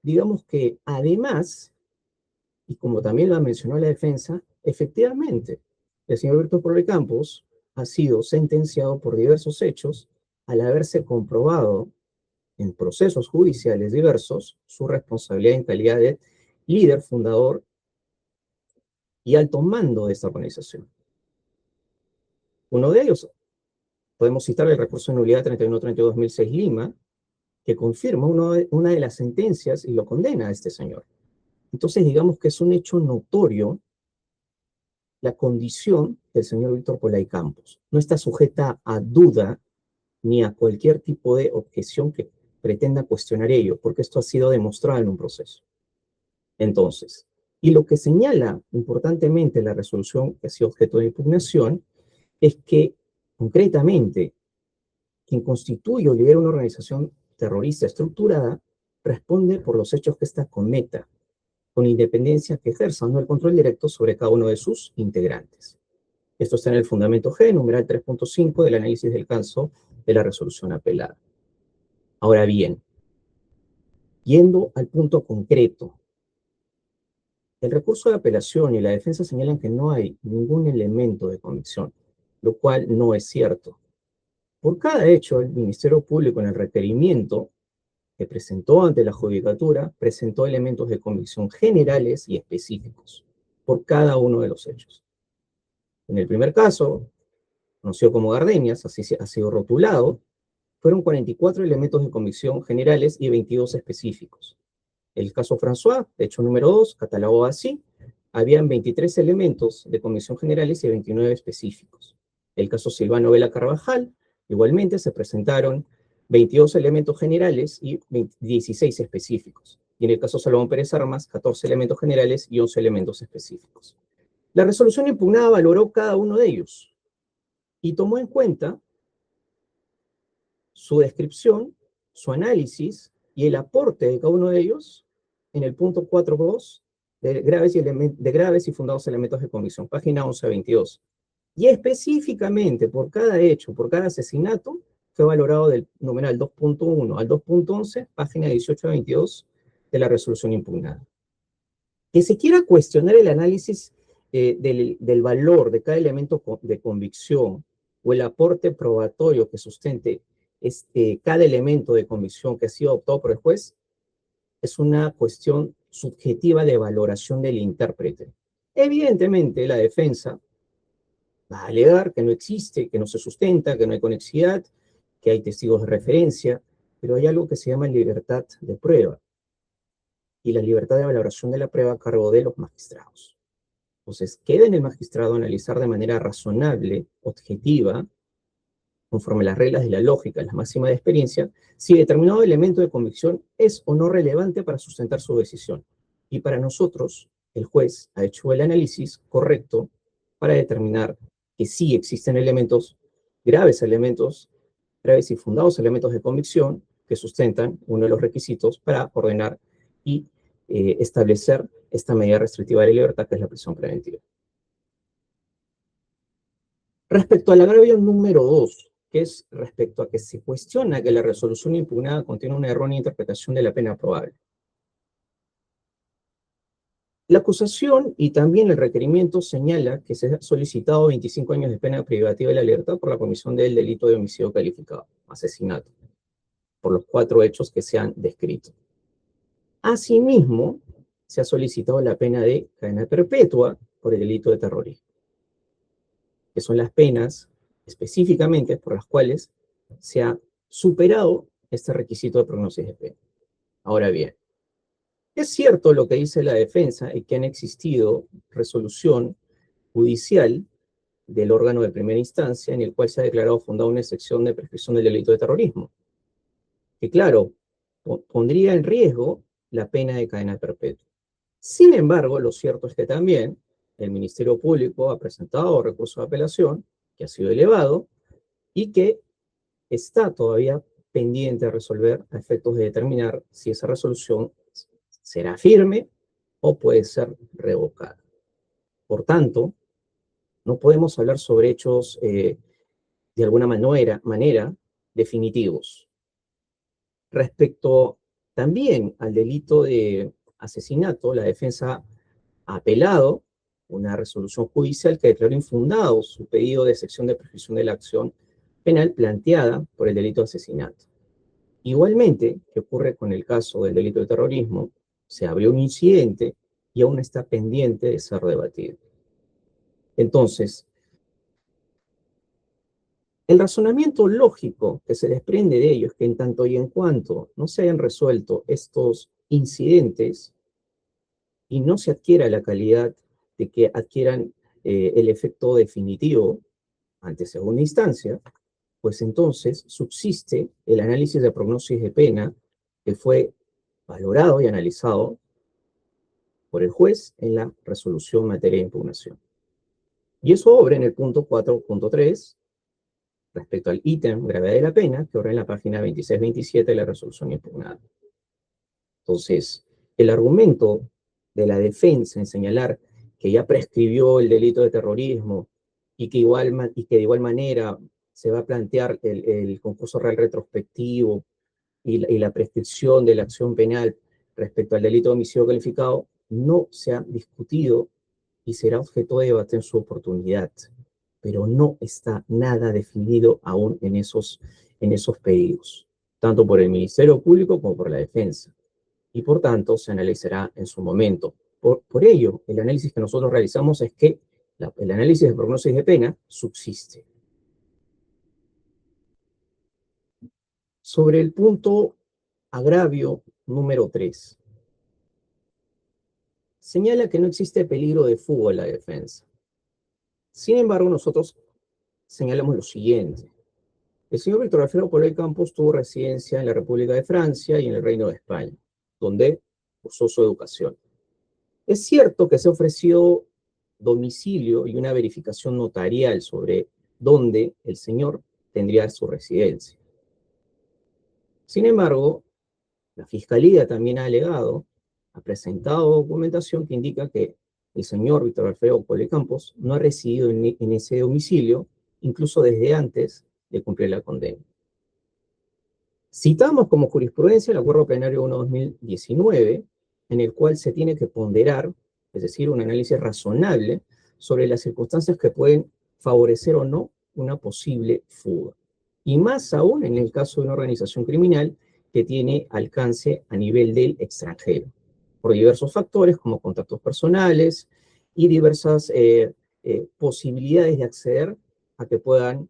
digamos que además, y como también lo mencionó la defensa, efectivamente, el señor Víctor Poloy Campos ha sido sentenciado por diversos hechos al haberse comprobado en procesos judiciales diversos su responsabilidad en calidad de líder, fundador y alto mando de esta organización. Uno de ellos, podemos citar el recurso de nulidad 3132-2006 Lima, que confirma una de las sentencias y lo condena a este señor. Entonces, digamos que es un hecho notorio la condición del señor Víctor Poloy Campos. No está sujeta a duda ni a cualquier tipo de objeción que pretenda cuestionar ello, porque esto ha sido demostrado en un proceso. Entonces, y lo que señala importantemente la resolución que ha sido objeto de impugnación es que, concretamente, quien constituye o lidera una organización terrorista estructurada responde por los hechos que ésta cometa, con independencia que ejerza el control directo sobre cada uno de sus integrantes. Esto está en el fundamento G, numeral 3.5 del análisis del caso de la resolución apelada. Ahora bien, yendo al punto concreto, el recurso de apelación y la defensa señalan que no hay ningún elemento de convicción, lo cual no es cierto. Por cada hecho, el Ministerio Público en el requerimiento que presentó ante la Judicatura presentó elementos de convicción generales y específicos por cada uno de los hechos. En el primer caso, conocido como Gardenias, así ha sido rotulado, fueron 44 elementos de convicción generales y 22 específicos. El caso François, hecho número 2, catalogado así, habían 23 elementos de convicción generales y 29 específicos. El caso Silvano Vela Carvajal, igualmente se presentaron 22 elementos generales y 16 específicos. Y en el caso Salomón Pérez Armas, 14 elementos generales y 11 elementos específicos. La resolución impugnada valoró cada uno de ellos y tomó en cuenta su descripción, su análisis y el aporte de cada uno de ellos en el punto 4.2 de graves y fundados elementos de convicción, página 11 a 22. Y específicamente por cada hecho, por cada asesinato, fue valorado del numeral 2.1 al 2.11, página 18 a 22 de la resolución impugnada. Que se quiera cuestionar el análisis del valor de cada elemento de convicción o el aporte probatorio que sustente cada elemento de convicción que ha sido adoptado por el juez, es una cuestión subjetiva de valoración del intérprete. Evidentemente, la defensa va a alegar que no existe, que no se sustenta, que no hay conexidad, que hay testigos de referencia, pero hay algo que se llama libertad de prueba. Y la libertad de valoración de la prueba a cargo de los magistrados. Entonces, queda en el magistrado analizar de manera razonable, objetiva, conforme a las reglas de la lógica, la máxima de experiencia, si determinado elemento de convicción es o no relevante para sustentar su decisión. Y para nosotros, el juez ha hecho el análisis correcto para determinar que sí existen elementos, graves y fundados elementos de convicción que sustentan uno de los requisitos para ordenar y establecer esta medida restrictiva de la libertad, que es la prisión preventiva. Respecto al agravio número 2, que es respecto a que se cuestiona que la resolución impugnada contiene una errónea interpretación de la pena probable. La acusación y también el requerimiento señala que se ha solicitado 25 años de pena privativa de la libertad por la comisión del delito de homicidio calificado, asesinato, por los 4 hechos que se han descrito. Asimismo, se ha solicitado la pena de cadena perpetua por el delito de terrorismo, que son las penas específicamente por las cuales se ha superado este requisito de prognosis de pena. Ahora bien, es cierto lo que dice la defensa y que han existido resolución judicial del órgano de primera instancia en el cual se ha declarado fundada una excepción de prescripción del delito de terrorismo, que claro, pondría en riesgo la pena de cadena perpetua. Sin embargo, lo cierto es que también el Ministerio Público ha presentado recurso de apelación que ha sido elevado y que está todavía pendiente de resolver a efectos de determinar si esa resolución será firme o puede ser revocada. Por tanto, no podemos hablar sobre hechos de alguna manera definitivos. Respecto también al delito de asesinato, la defensa ha apelado una resolución judicial que declaró infundado su pedido de excepción de prescripción de la acción penal planteada por el delito de asesinato. Igualmente, que ocurre con el caso del delito de terrorismo, se abrió un incidente y aún está pendiente de ser debatido. Entonces, el razonamiento lógico que se desprende de ello es que en tanto y en cuanto no se hayan resuelto estos incidentes y no se adquiera la calidad de que adquieran el efecto definitivo ante segunda instancia, pues entonces subsiste el análisis de prognosis de pena que fue valorado y analizado por el juez en la resolución en materia de impugnación. Y eso obra en el punto 4.3 respecto al ítem gravedad de la pena, que obra en la página 26-27 de la resolución impugnada. Entonces, el argumento de la defensa en señalar que ya prescribió el delito de terrorismo y que de igual manera se va a plantear el concurso real retrospectivo y la prescripción de la acción penal respecto al delito de homicidio calificado, no se ha discutido y será objeto de debate en su oportunidad, pero no está nada definido aún en esos pedidos, tanto por el Ministerio Público como por la defensa, y por tanto se analizará en su momento. Por ello, el análisis que nosotros realizamos es que el análisis de prognosis de pena subsiste. Sobre el punto agravio número 3, señala que no existe peligro de fuga en la defensa. Sin embargo, nosotros señalamos lo siguiente. El señor Víctor Alfredo Poloy Campos tuvo residencia en la República de Francia y en el Reino de España, donde cursó su educación. Es cierto que se ofreció domicilio y una verificación notarial sobre dónde el señor tendría su residencia. Sin embargo, la Fiscalía también ha alegado, ha presentado documentación que indica que el señor Víctor Alfredo Poloy Campos no ha residido en ese domicilio, incluso desde antes de cumplir la condena. Citamos como jurisprudencia el Acuerdo Plenario 1/2019, en el cual se tiene que ponderar, es decir, un análisis razonable sobre las circunstancias que pueden favorecer o no una posible fuga. Y más aún en el caso de una organización criminal que tiene alcance a nivel del extranjero, por diversos factores como contactos personales y diversas posibilidades de acceder a que puedan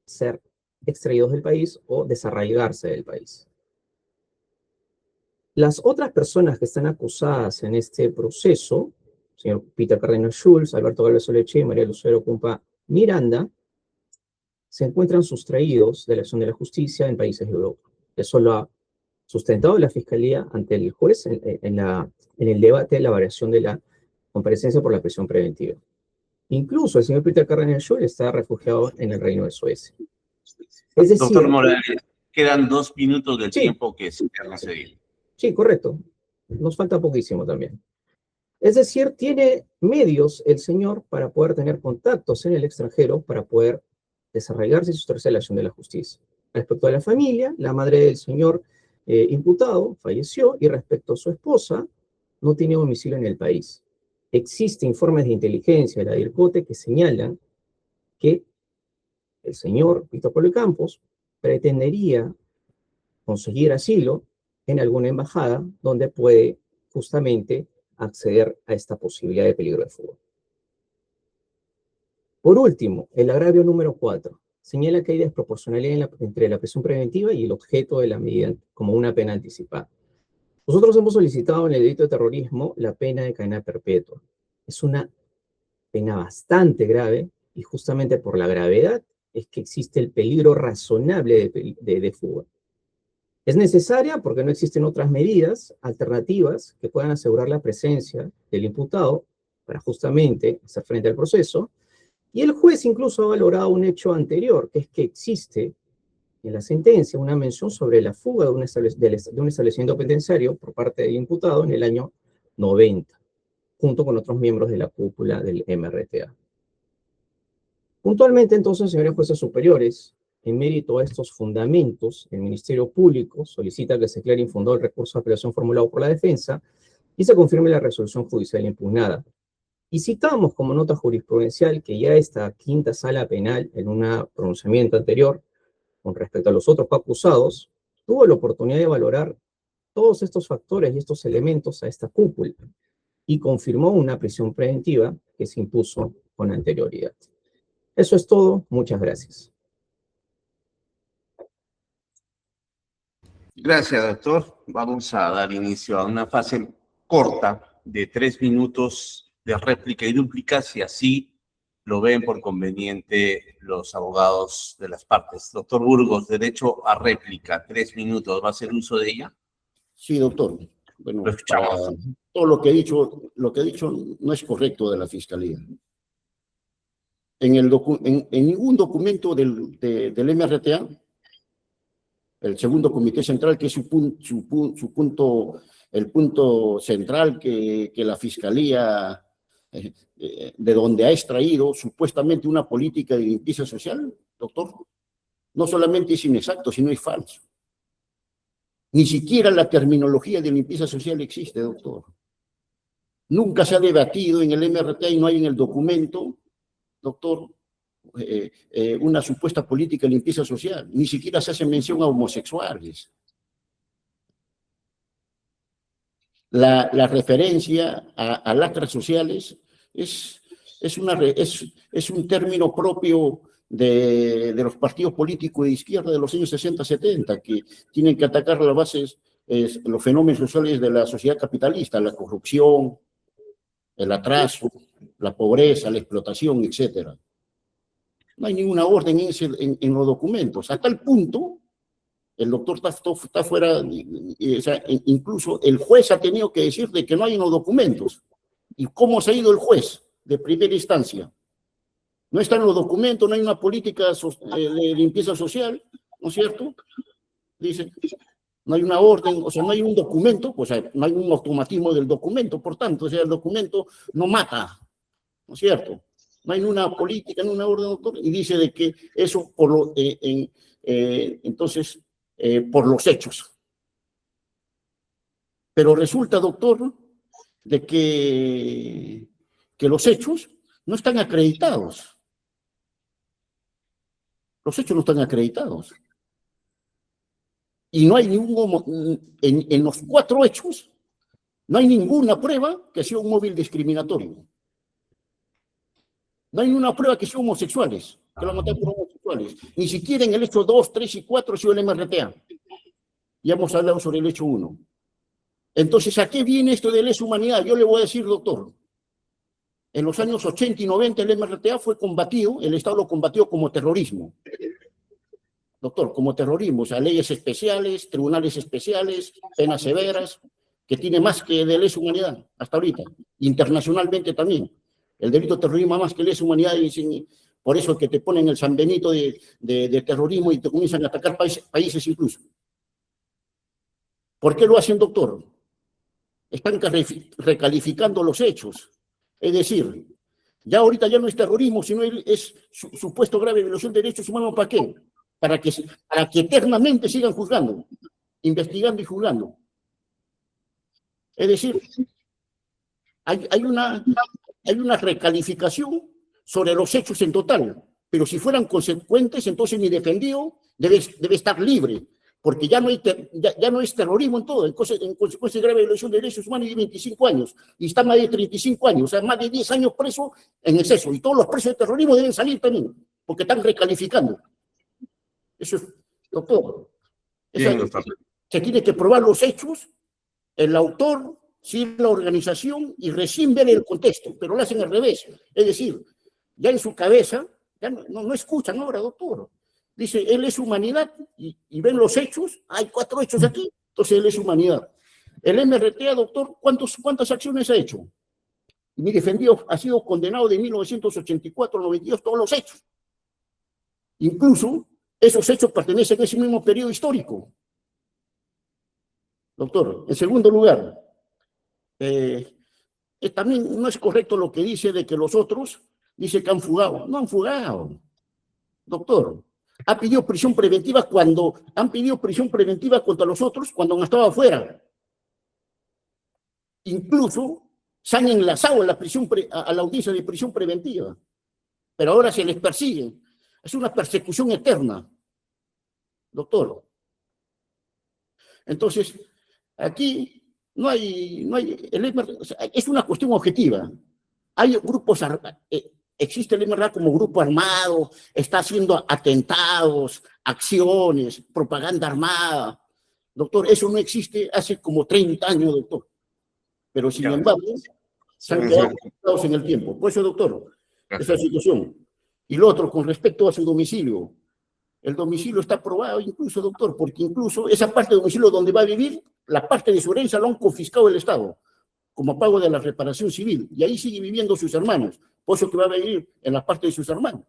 ser extraídos del país o desarraigarse del país. Las otras personas que están acusadas en este proceso, señor Peter Cárdenas Schulz, Alberto Gálvez Oleche y María Lucero Cumpa Miranda, se encuentran sustraídos de la acción de la justicia en países de Europa. Eso lo ha sustentado la Fiscalía ante el juez en el debate de la variación de la comparecencia por la prisión preventiva. Incluso el señor Peter Cárdenas Schulz está refugiado en el Reino de Suecia. Es decir, doctor Morales, quedan 2 minutos del sí, tiempo que se te ha concedido. Sí, correcto. Nos falta poquísimo también. Es decir, tiene medios el señor para poder tener contactos en el extranjero, para poder desarraigarse y sustraerse de la acción de la justicia. Respecto a la familia, la madre del señor imputado falleció, y respecto a su esposa, no tiene domicilio en el país. Existen informes de inteligencia de la DIRCOTE que señalan que el señor Víctor Pablo Campos pretendería conseguir asilo en alguna embajada donde puede justamente acceder a esta posibilidad de peligro de fuga. Por último, el agravio número 4 señala que hay desproporcionalidad entre la prisión preventiva y el objeto de la medida como una pena anticipada. Nosotros hemos solicitado en el delito de terrorismo la pena de cadena perpetua. Es una pena bastante grave y justamente por la gravedad es que existe el peligro razonable de fuga. Es necesaria porque no existen otras medidas alternativas que puedan asegurar la presencia del imputado para justamente hacer frente al proceso. Y el juez incluso ha valorado un hecho anterior, que es que existe en la sentencia una mención sobre la fuga de un establecimiento penitenciario por parte del imputado en el año 90, junto con otros miembros de la cúpula del MRTA. Puntualmente, entonces, señores jueces superiores, en mérito a estos fundamentos, el Ministerio Público solicita que se declare infundado el recurso de apelación formulado por la defensa y se confirme la resolución judicial impugnada. Y citamos como nota jurisprudencial que ya esta quinta sala penal, en un pronunciamiento anterior, con respecto a los otros acusados, tuvo la oportunidad de valorar todos estos factores y estos elementos a esta cúpula y confirmó una prisión preventiva que se impuso con anterioridad. Eso es todo. Muchas gracias. Gracias, doctor. Vamos a dar inicio a una fase corta de 3 minutos de réplica y dúplica, si así lo ven por conveniente los abogados de las partes. Doctor Burgos, derecho a réplica, 3 minutos. ¿Va a hacer uso de ella? Sí, doctor. Bueno, Lo escuchamos. todo lo que he dicho no es correcto de la Fiscalía. En ningún documento del MRTA, el segundo comité central, que es el punto central que la Fiscalía, de donde ha extraído supuestamente una política de limpieza social, doctor, no solamente es inexacto, sino es falso. Ni siquiera la terminología de limpieza social existe, doctor. Nunca se ha debatido en el MRTA y no hay en el documento, doctor, una supuesta política de limpieza social. Ni siquiera se hace mención a homosexuales. La referencia a lacras sociales es un término propio de los partidos políticos de izquierda de los años 60-70, que tienen que atacar las bases, los fenómenos sociales de la sociedad capitalista, la corrupción, el atraso, la pobreza, la explotación, etc. No hay ninguna orden en los documentos. A tal punto, el doctor está fuera, o sea, incluso el juez ha tenido que decir de que no hay en los documentos. ¿Y cómo se ha ido el juez de primera instancia? No está en los documentos, no hay una política de limpieza social, ¿no es cierto? Dice, no hay una orden, o sea, no hay un documento, o sea, no hay un automatismo del documento, por tanto, o sea, el documento no mata, ¿no es cierto? No hay una política, no hay una orden, doctor, y dice de que eso entonces, por los hechos. Pero resulta, doctor, de que los hechos no están acreditados. Los hechos no están acreditados. Y no hay en los 4 hechos, no hay ninguna prueba que sea un móvil discriminatorio. No hay ninguna prueba que sea homosexuales, que lo mataron por homosexuales. Ni siquiera en el hecho 2, 3 y 4 ha sido el MRTA. Ya hemos hablado sobre el hecho 1. Entonces, ¿a qué viene esto de lesa humanidad? Yo le voy a decir, doctor, en los años 80 y 90 el MRTA fue combatido, el Estado lo combatió como terrorismo. Doctor, como terrorismo, o sea, leyes especiales, tribunales especiales, penas severas, que tiene más que de lesa humanidad hasta ahorita, internacionalmente también. El delito de terrorismo más que lesa humanidad, y por eso es que te ponen el San Benito de terrorismo y te comienzan a atacar países incluso. ¿Por qué lo hacen, doctor? Están recalificando los hechos. Es decir, ya ahorita ya no es terrorismo, sino es supuesto grave violación de derechos humanos. ¿Para qué? Para que eternamente sigan juzgando, investigando y juzgando. Es decir, Hay una recalificación sobre los hechos en total, pero si fueran consecuentes, entonces mi defendido debe estar libre, porque ya no es terrorismo en todo, en consecuencia de grave violación de derechos humanos de 25 años, y está más de 35 años, o sea, más de 10 años preso en exceso, y todos los presos de terrorismo deben salir también, porque están recalificando. Eso es, doctor. Bien, doctor. Se tiene que probar los hechos, el autor, sí, la organización, y recién ver el contexto, pero lo hacen al revés. Es decir, ya en su cabeza, ya no escuchan ahora, doctor. Dice, él es humanidad, y ven los hechos, hay 4 hechos aquí, entonces él es humanidad. El MRTA, doctor, ¿cuántas acciones ha hecho? Y mi defendido ha sido condenado de 1984 a 92, todos los hechos. Incluso, esos hechos pertenecen a ese mismo periodo histórico. Doctor, en segundo lugar, también no es correcto lo que dice de que los otros dice que han fugado. No han fugado, doctor. Han pedido prisión preventiva contra los otros cuando han estado afuera. Incluso se han enlazado a la audiencia de prisión preventiva. Pero ahora se les persigue. Es una persecución eterna, doctor. Entonces, aquí es una cuestión objetiva. Hay grupos, existe el MRTA como grupo armado, está haciendo atentados, acciones, propaganda armada. Doctor, eso no existe hace como 30 años, doctor. Pero sin embargo, se han quedado en el tiempo. Por eso, doctor, esa situación. Y lo otro, con respecto a su domicilio. El domicilio está aprobado incluso, doctor, porque incluso esa parte del domicilio donde va a vivir, la parte de su herencia lo han confiscado el Estado, como pago de la reparación civil, y ahí sigue viviendo sus hermanos, por eso que va a vivir en la parte de sus hermanos.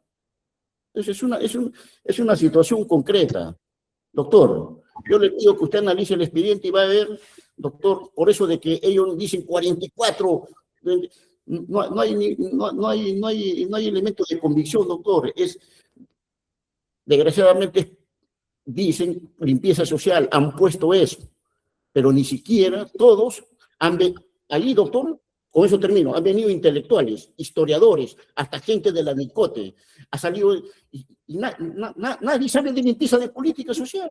Entonces es una situación concreta. Doctor, yo le pido que usted analice el expediente y va a ver, doctor, por eso de que ellos dicen 44, no hay elementos de convicción, doctor. Desgraciadamente, dicen limpieza social, han puesto eso, pero ni siquiera todos allí, doctor, con eso termino, han venido intelectuales, historiadores, hasta gente de la NICOTE, ha salido, nadie sabe de limpieza de política social,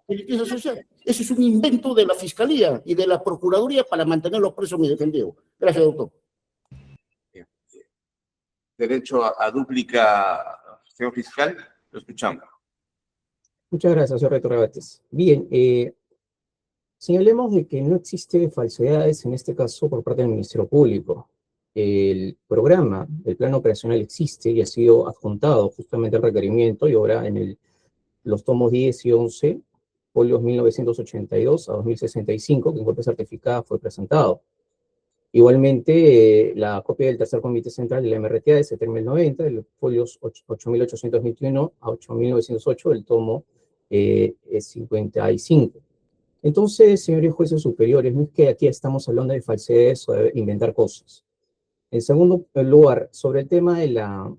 Ese es un invento de la Fiscalía y de la Procuraduría para mantener los presos mi defendido. Gracias, doctor. Derecho a dúplica, señor fiscal, lo escuchamos. Muchas gracias, señor rector Rebates. Bien, señalemos de que no existe falsedades en este caso por parte del Ministerio Público. El programa, el plan operacional existe y ha sido adjuntado justamente al requerimiento y ahora en los tomos 10 y 11, folios 1982 a 2065, que en copia certificada fue presentado. Igualmente, la copia del tercer comité central de la MRTA de septiembre del 90, de los folios 8.821 a 8.908, del tomo 55. Entonces, señores jueces superiores, no es que aquí estamos hablando de falsedades o de inventar cosas. En segundo lugar, sobre el tema de la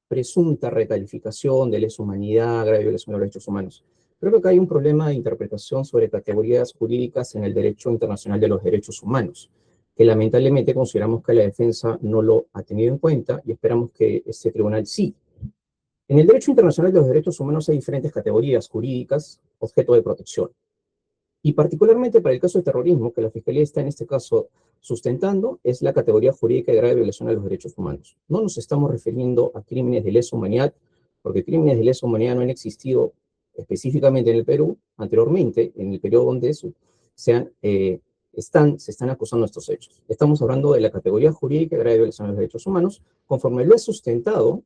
presunta recalificación de lesa humanidad, grave violación de los derechos humanos, creo que acá hay un problema de interpretación sobre categorías jurídicas en el derecho internacional de los derechos humanos, que lamentablemente consideramos que la defensa no lo ha tenido en cuenta y esperamos que este tribunal sí. En el derecho internacional de los derechos humanos hay diferentes categorías jurídicas objeto de protección. Y particularmente para el caso de terrorismo, que la Fiscalía está en este caso sustentando, es la categoría jurídica de grave violación a los derechos humanos. No nos estamos refiriendo a crímenes de lesa humanidad, porque crímenes de lesa humanidad no han existido específicamente en el Perú anteriormente, en el periodo donde se están acusando estos hechos. Estamos hablando de la categoría jurídica de grave violación a los derechos humanos, conforme lo he sustentado,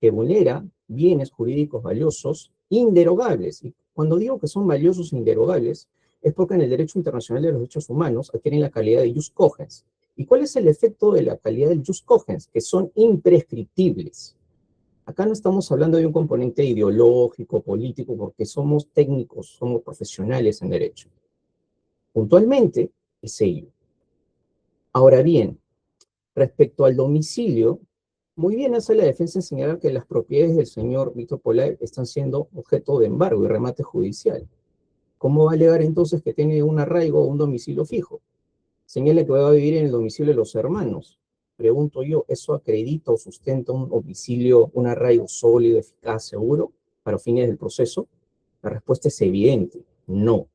que vulnera bienes jurídicos valiosos inderogables. Y cuando digo que son valiosos e inderogables, es porque en el derecho internacional de los derechos humanos adquieren la calidad de jus cogens. ¿Y cuál es el efecto de la calidad del jus cogens? Que son imprescriptibles. Acá no estamos hablando de un componente ideológico, político, porque somos técnicos, somos profesionales en derecho. Puntualmente es ello. Ahora bien, respecto al domicilio, muy bien hace la defensa en señalar que las propiedades del señor Víctor Polaev están siendo objeto de embargo y remate judicial. ¿Cómo va a alegar entonces que tiene un arraigo o un domicilio fijo? señala que va a vivir en el domicilio de los hermanos. Pregunto yo, ¿eso acredita o sustenta un domicilio, un arraigo sólido, eficaz, seguro para fines del proceso? La respuesta es evidente, no.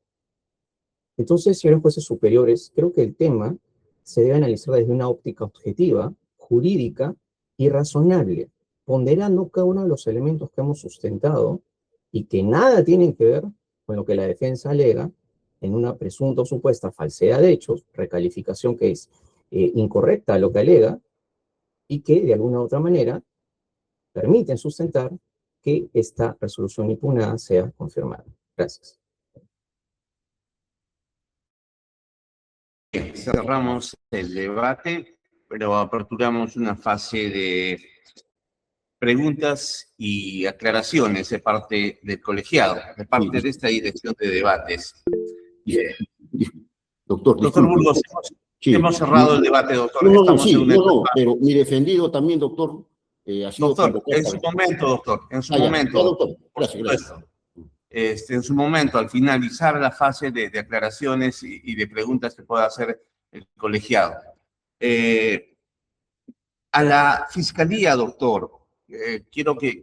Entonces, señores jueces superiores, creo que el tema se debe analizar desde una óptica objetiva, jurídica y razonable, ponderando cada uno de los elementos que hemos sustentado y que nada tienen que ver con lo que la defensa alega en una presunta o supuesta falsedad de hechos, recalificación que es incorrecta a lo que alega y que de alguna u otra manera permiten sustentar que esta resolución impugnada sea confirmada. Gracias. Cerramos el debate, pero aperturamos una fase de preguntas y aclaraciones de parte del colegiado, de parte de esta dirección de debates. Doctor, Doctor disculpe. Burgos, Sí. hemos cerrado el debate, doctor. No, Estamos sí, en una etapa. pero mi defendido también, doctor, ha sido Doctor, convocado en su para- momento, doctor, en su Ah, ya, momento. ya, doctor. Por Gracias, gracias. supuesto. En su momento, al finalizar la fase de aclaraciones y de preguntas que pueda hacer el colegiado. A la fiscalía, doctor, quiero que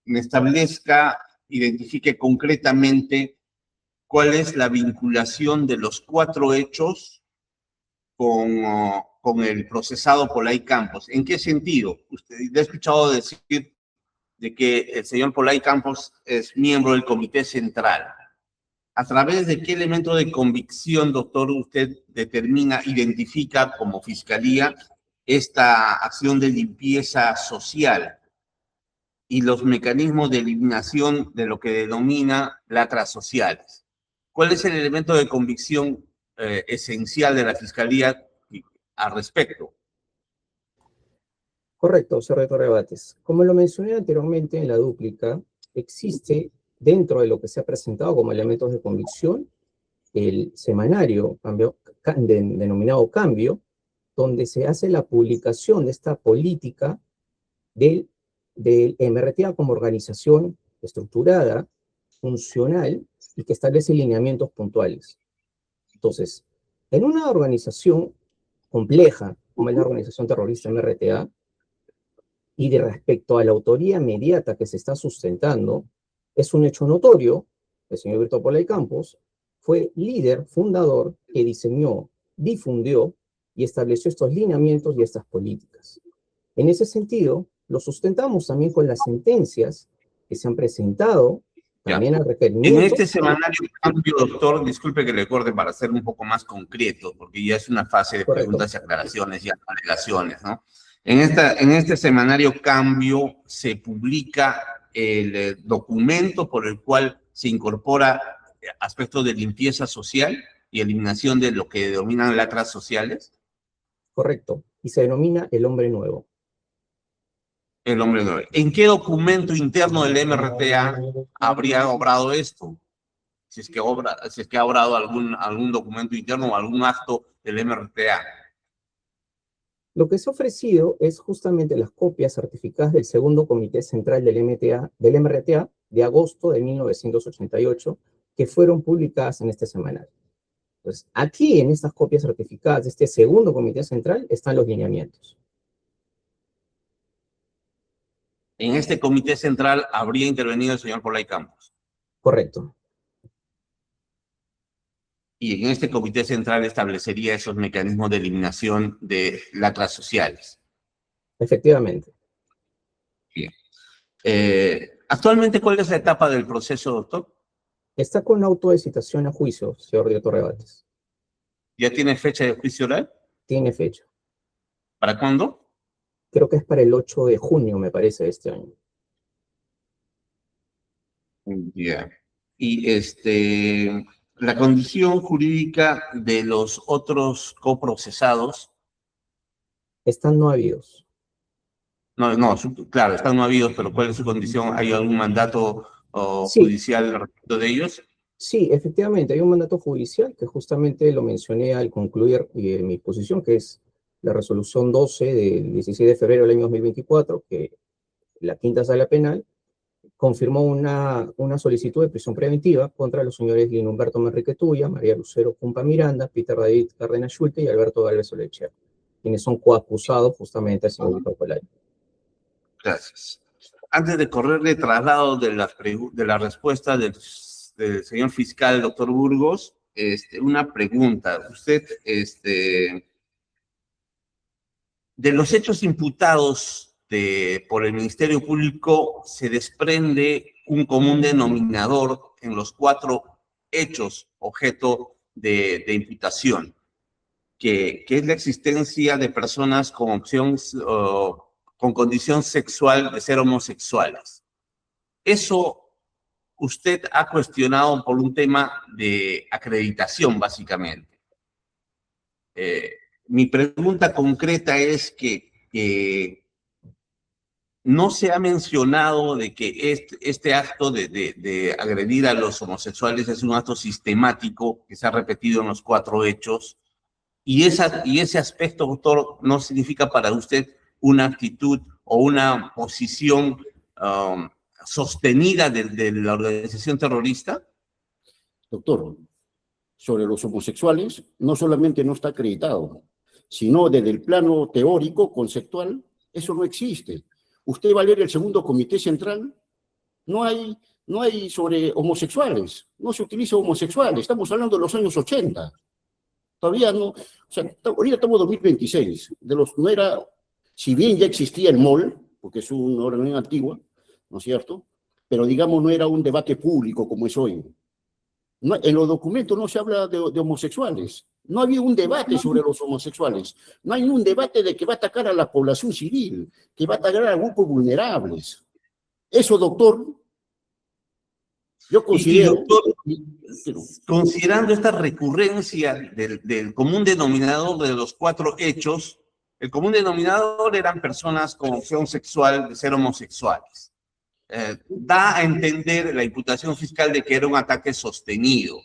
me establezca, identifique concretamente cuál es la vinculación de los 4 hechos con el procesado Polay Campos. ¿En qué sentido? Usted le ha escuchado decir de que el señor Polay Campos es miembro del Comité Central. ¿A través de qué elemento de convicción, doctor, usted determina, identifica como fiscalía esta acción de limpieza social y los mecanismos de eliminación de lo que denomina lacras sociales? ¿Cuál es el elemento de convicción esencial de la fiscalía al respecto? Correcto, señor rector de debates. Como lo mencioné anteriormente en la dúplica, existe dentro de lo que se ha presentado como elementos de convicción el semanario denominado Cambio, donde se hace la publicación de esta política del MRTA como organización estructurada, funcional y que establece lineamientos puntuales. Entonces, en una organización compleja como es la organización terrorista MRTA, y de respecto a la autoría inmediata que se está sustentando, es un hecho notorio, el señor Víctor Polay Campos fue líder, fundador, que diseñó, difundió y estableció estos lineamientos y estas políticas. En ese sentido, lo sustentamos también con las sentencias que se han presentado, también al requerimiento. En este semanario Cambio, doctor, disculpe que le corte para ser un poco más concreto, porque ya es una fase de preguntas y aclaraciones y alegaciones, ¿no? En este semanario Cambio se publica el documento por el cual se incorpora aspectos de limpieza social y eliminación de lo que denominan lacras sociales. Correcto, y se denomina El Hombre Nuevo. El Hombre Nuevo. ¿En qué documento interno del MRTA habría obrado esto? Si es que ha obrado algún documento interno o algún acto del MRTA. Lo que se ha ofrecido es justamente las copias certificadas del segundo Comité Central del MRTA de agosto de 1988, que fueron publicadas en este semanario. Entonces, aquí en estas copias certificadas de este segundo Comité Central están los lineamientos. En este Comité Central habría intervenido el señor Polay Campos. Correcto. Y en este Comité Central establecería esos mecanismos de eliminación de lacras sociales. Efectivamente. Bien. Actualmente, ¿cuál es la etapa del proceso, doctor? Está con auto de citación a juicio, señor director de debates. ¿Ya tiene fecha de juicio oral? Tiene fecha. ¿Para cuándo? Creo que es para el 8 de junio, me parece, de este año. Ya. Y la condición jurídica de los otros coprocesados. Están no habidos. No, claro, están no habidos, pero ¿cuál es su condición? ¿Hay algún mandato Sí. judicial respecto de ellos? Sí, efectivamente, hay un mandato judicial que justamente lo mencioné al concluir mi exposición, que es la resolución 12 del 16 de febrero del año 2024, que la quinta sala penal confirmó una solicitud de prisión preventiva contra los señores Lino Humberto Manrique Tuya, María Lucero Cumpa Miranda, Peter David Cárdenas Schulte y Alberto Gálvez Olechea, quienes son coacusados justamente al señor Popolari. Gracias. Antes de correr de traslado de la respuesta del señor fiscal, doctor Burgos, una pregunta. Usted, de los hechos imputados por el Ministerio Público, se desprende un común denominador en los 4 hechos objeto de imputación, que es la existencia de personas con con condición sexual de ser homosexuales. Eso usted ha cuestionado por un tema de acreditación, básicamente. Mi pregunta concreta es que no se ha mencionado de que este acto de agredir a los homosexuales es un acto sistemático que se ha repetido en los 4 hechos, y ese aspecto, doctor, no significa para usted una actitud o una posición sostenida de la organización terrorista. Doctor, sobre los homosexuales, no solamente no está acreditado, sino desde el plano teórico, conceptual, eso no existe. Usted va a leer el segundo comité central, no hay sobre homosexuales, no se utiliza homosexuales, estamos hablando de los años 80. Todavía no, o sea, ahorita estamos en 2026, no era, si bien ya existía el MOL, porque es una organización antigua, ¿no es cierto? Pero digamos no era un debate público como es hoy. No, en los documentos no se habla de homosexuales. No había un debate sobre los homosexuales. No hay un debate de que va a atacar a la población civil, que va a atacar a grupos vulnerables. Eso, doctor, yo considero... doctor, considerando esta recurrencia del común denominador de los 4 hechos, el común denominador eran personas con opción sexual de ser homosexuales. Da a entender la imputación fiscal de que era un ataque sostenido.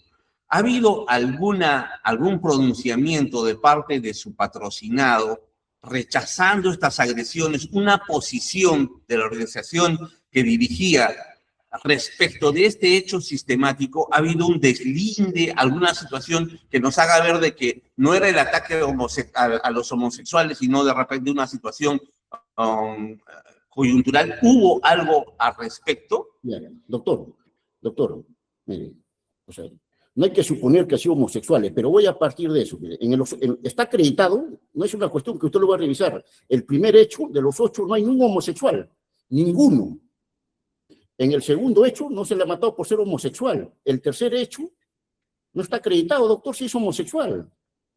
¿Ha habido algún pronunciamiento de parte de su patrocinado rechazando estas agresiones, una posición de la organización que dirigía respecto de este hecho sistemático? ¿Ha habido un deslinde, alguna situación que nos haga ver de que no era el ataque a los homosexuales, sino de repente una situación coyuntural? ¿Hubo algo al respecto? Bien, doctor, mire, o sea, no hay que suponer que ha sido homosexuales, pero voy a partir de eso. Mire, está acreditado, no es una cuestión que usted lo va a revisar. El primer hecho, de los 8, no hay ningún homosexual, ninguno. En el segundo hecho, no se le ha matado por ser homosexual. El tercer hecho, no está acreditado, doctor, si es homosexual.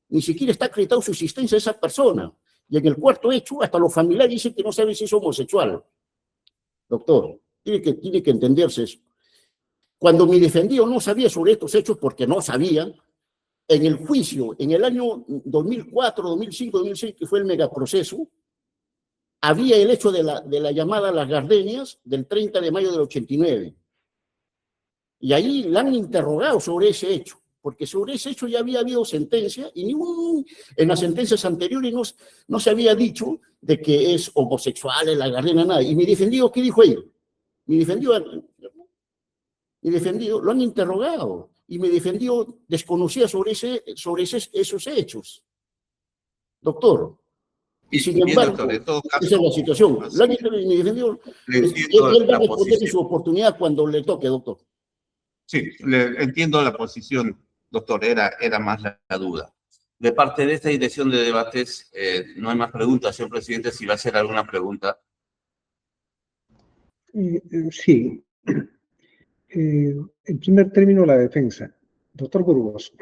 Ni siquiera está acreditado su existencia de esa persona. Y en el cuarto hecho, hasta los familiares dicen que no saben si es homosexual. Doctor, tiene que entenderse eso. Cuando mi defendido no sabía sobre estos hechos, porque no sabía, en el juicio, en el año 2004, 2005, 2006, que fue el megaproceso, había el hecho de la llamada Las Gardenias del 30 de mayo del 89. Y ahí la han interrogado sobre ese hecho, porque sobre ese hecho ya había habido sentencia y en las sentencias anteriores no se había dicho de que es homosexual, la Gardenia, nada. Y mi defendido, ¿qué dijo él? Mi defendido lo han interrogado y mi defendido desconocía sobre esos hechos. Doctor. Y sin embargo, doctor, en todo caso, esa es la situación. Mi defendido, él va a responder en su oportunidad cuando le toque, doctor. Sí, entiendo la posición, doctor, era más la duda. De parte de esta dirección de debates, no hay más preguntas, señor presidente, si va a hacer alguna pregunta. Sí. En primer término, la defensa. Doctor Burgos,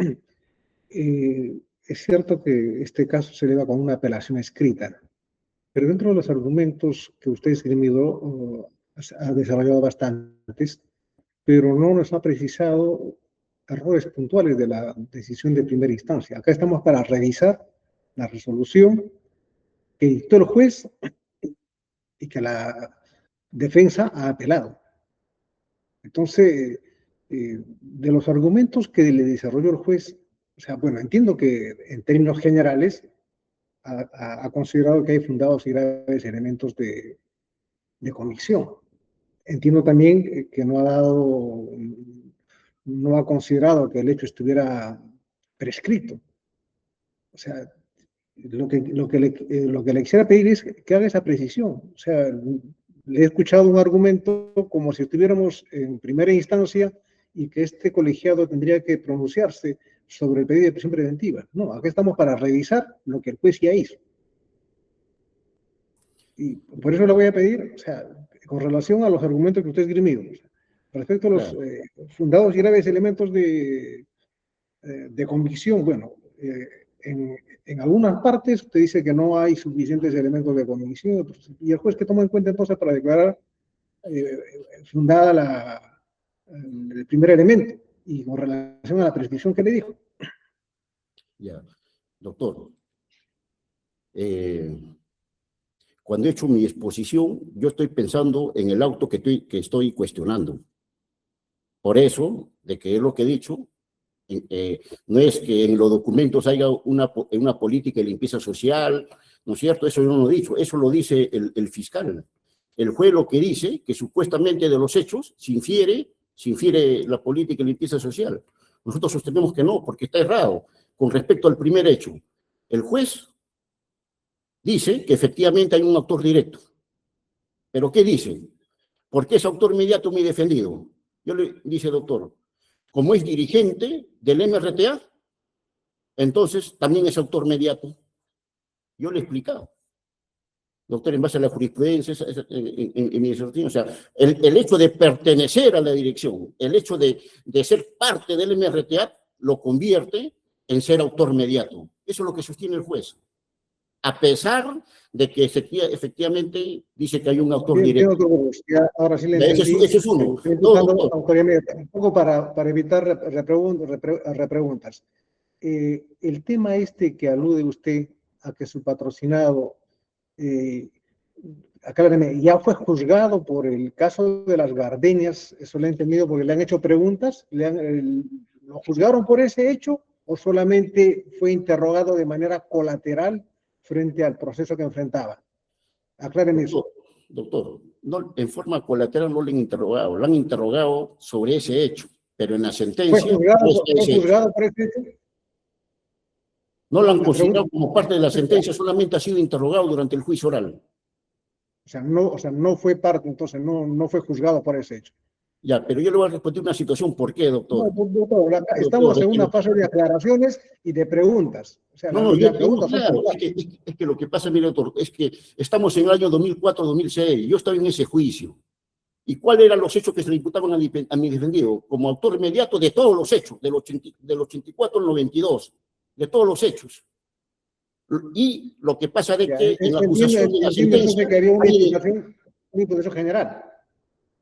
es cierto que este caso se eleva con una apelación escrita, pero dentro de los argumentos que usted esgrimido ha desarrollado bastantes, pero no nos ha precisado errores puntuales de la decisión de primera instancia. Acá estamos para revisar la resolución que dictó el juez y que la defensa ha apelado. Entonces, de los argumentos que le desarrolló el juez, o sea, bueno, entiendo que en términos generales ha considerado que hay fundados y graves elementos de comisión, entiendo también que no ha considerado que el hecho estuviera prescrito. O sea, lo que le quisiera pedir es que haga esa precisión. O sea, le he escuchado un argumento como si estuviéramos en primera instancia y que este colegiado tendría que pronunciarse sobre el pedido de prisión preventiva. No, aquí estamos para revisar lo que el juez ya hizo. Y por eso le voy a pedir, o sea, con relación a los argumentos que usted ha esgrimido, o sea, respecto a los fundados y graves elementos de convicción, bueno, en algunas partes usted dice que no hay suficientes elementos de convicción, y el juez que toma en cuenta entonces para declarar fundada el primer elemento, y con relación a la prescripción que le dijo. Ya, doctor. Cuando he hecho mi exposición, yo estoy pensando en el auto que estoy cuestionando. Por eso, de que es lo que he dicho, no es que en los documentos haya una política de limpieza social, ¿no es cierto? Eso yo no lo he dicho, eso lo dice el fiscal. El juez lo que dice, que supuestamente de los hechos se infiere la política de limpieza social. Nosotros sostenemos que no, porque está errado. Con respecto al primer hecho, el juez dice que efectivamente hay un autor directo. ¿Pero qué dice? ¿Por qué es autor inmediato mi defendido? Yo le dice, doctor, como es dirigente del MRTA, entonces también es autor inmediato. Yo le he explicado. Doctor, en base a la jurisprudencia, en mi disertación, o sea, el hecho de pertenecer a la dirección, el hecho de ser parte del MRTA, lo convierte en ser autor inmediato. Eso es lo que sostiene el juez. A pesar de que efectivamente dice que hay un autor directo. Ahora sí le entendí. Ese es uno. Un poco para evitar repreguntas. El tema este que alude usted a que su patrocinado, acláreme, ya fue juzgado por el caso de las gardenias, eso lo he entendido porque le han hecho preguntas, ¿lo juzgaron por ese hecho o solamente fue interrogado de manera colateral frente al proceso que enfrentaba? Acláreme eso. Doctor, no, en forma colateral no le lo han interrogado sobre ese hecho, pero en la sentencia... ¿Fue juzgado por ese hecho? No lo han considerado como parte de la sentencia, solamente ha sido interrogado durante el juicio oral. O sea, no fue parte, entonces no fue juzgado por ese hecho. Ya, pero yo le voy a responder una situación. ¿Por qué, doctor? No, doctor, estamos en una fase de aclaraciones y de preguntas. O sea, claro, es que lo que pasa, mire, doctor, es que estamos en el año 2004-2006, yo estaba en ese juicio. ¿Y cuáles eran los hechos que se le imputaban a mi defendido? Como autor inmediato de todos los hechos, del 84 al 92, de todos los hechos. Y lo que pasa es que en la acusación de la sentencia... que había una imputación general.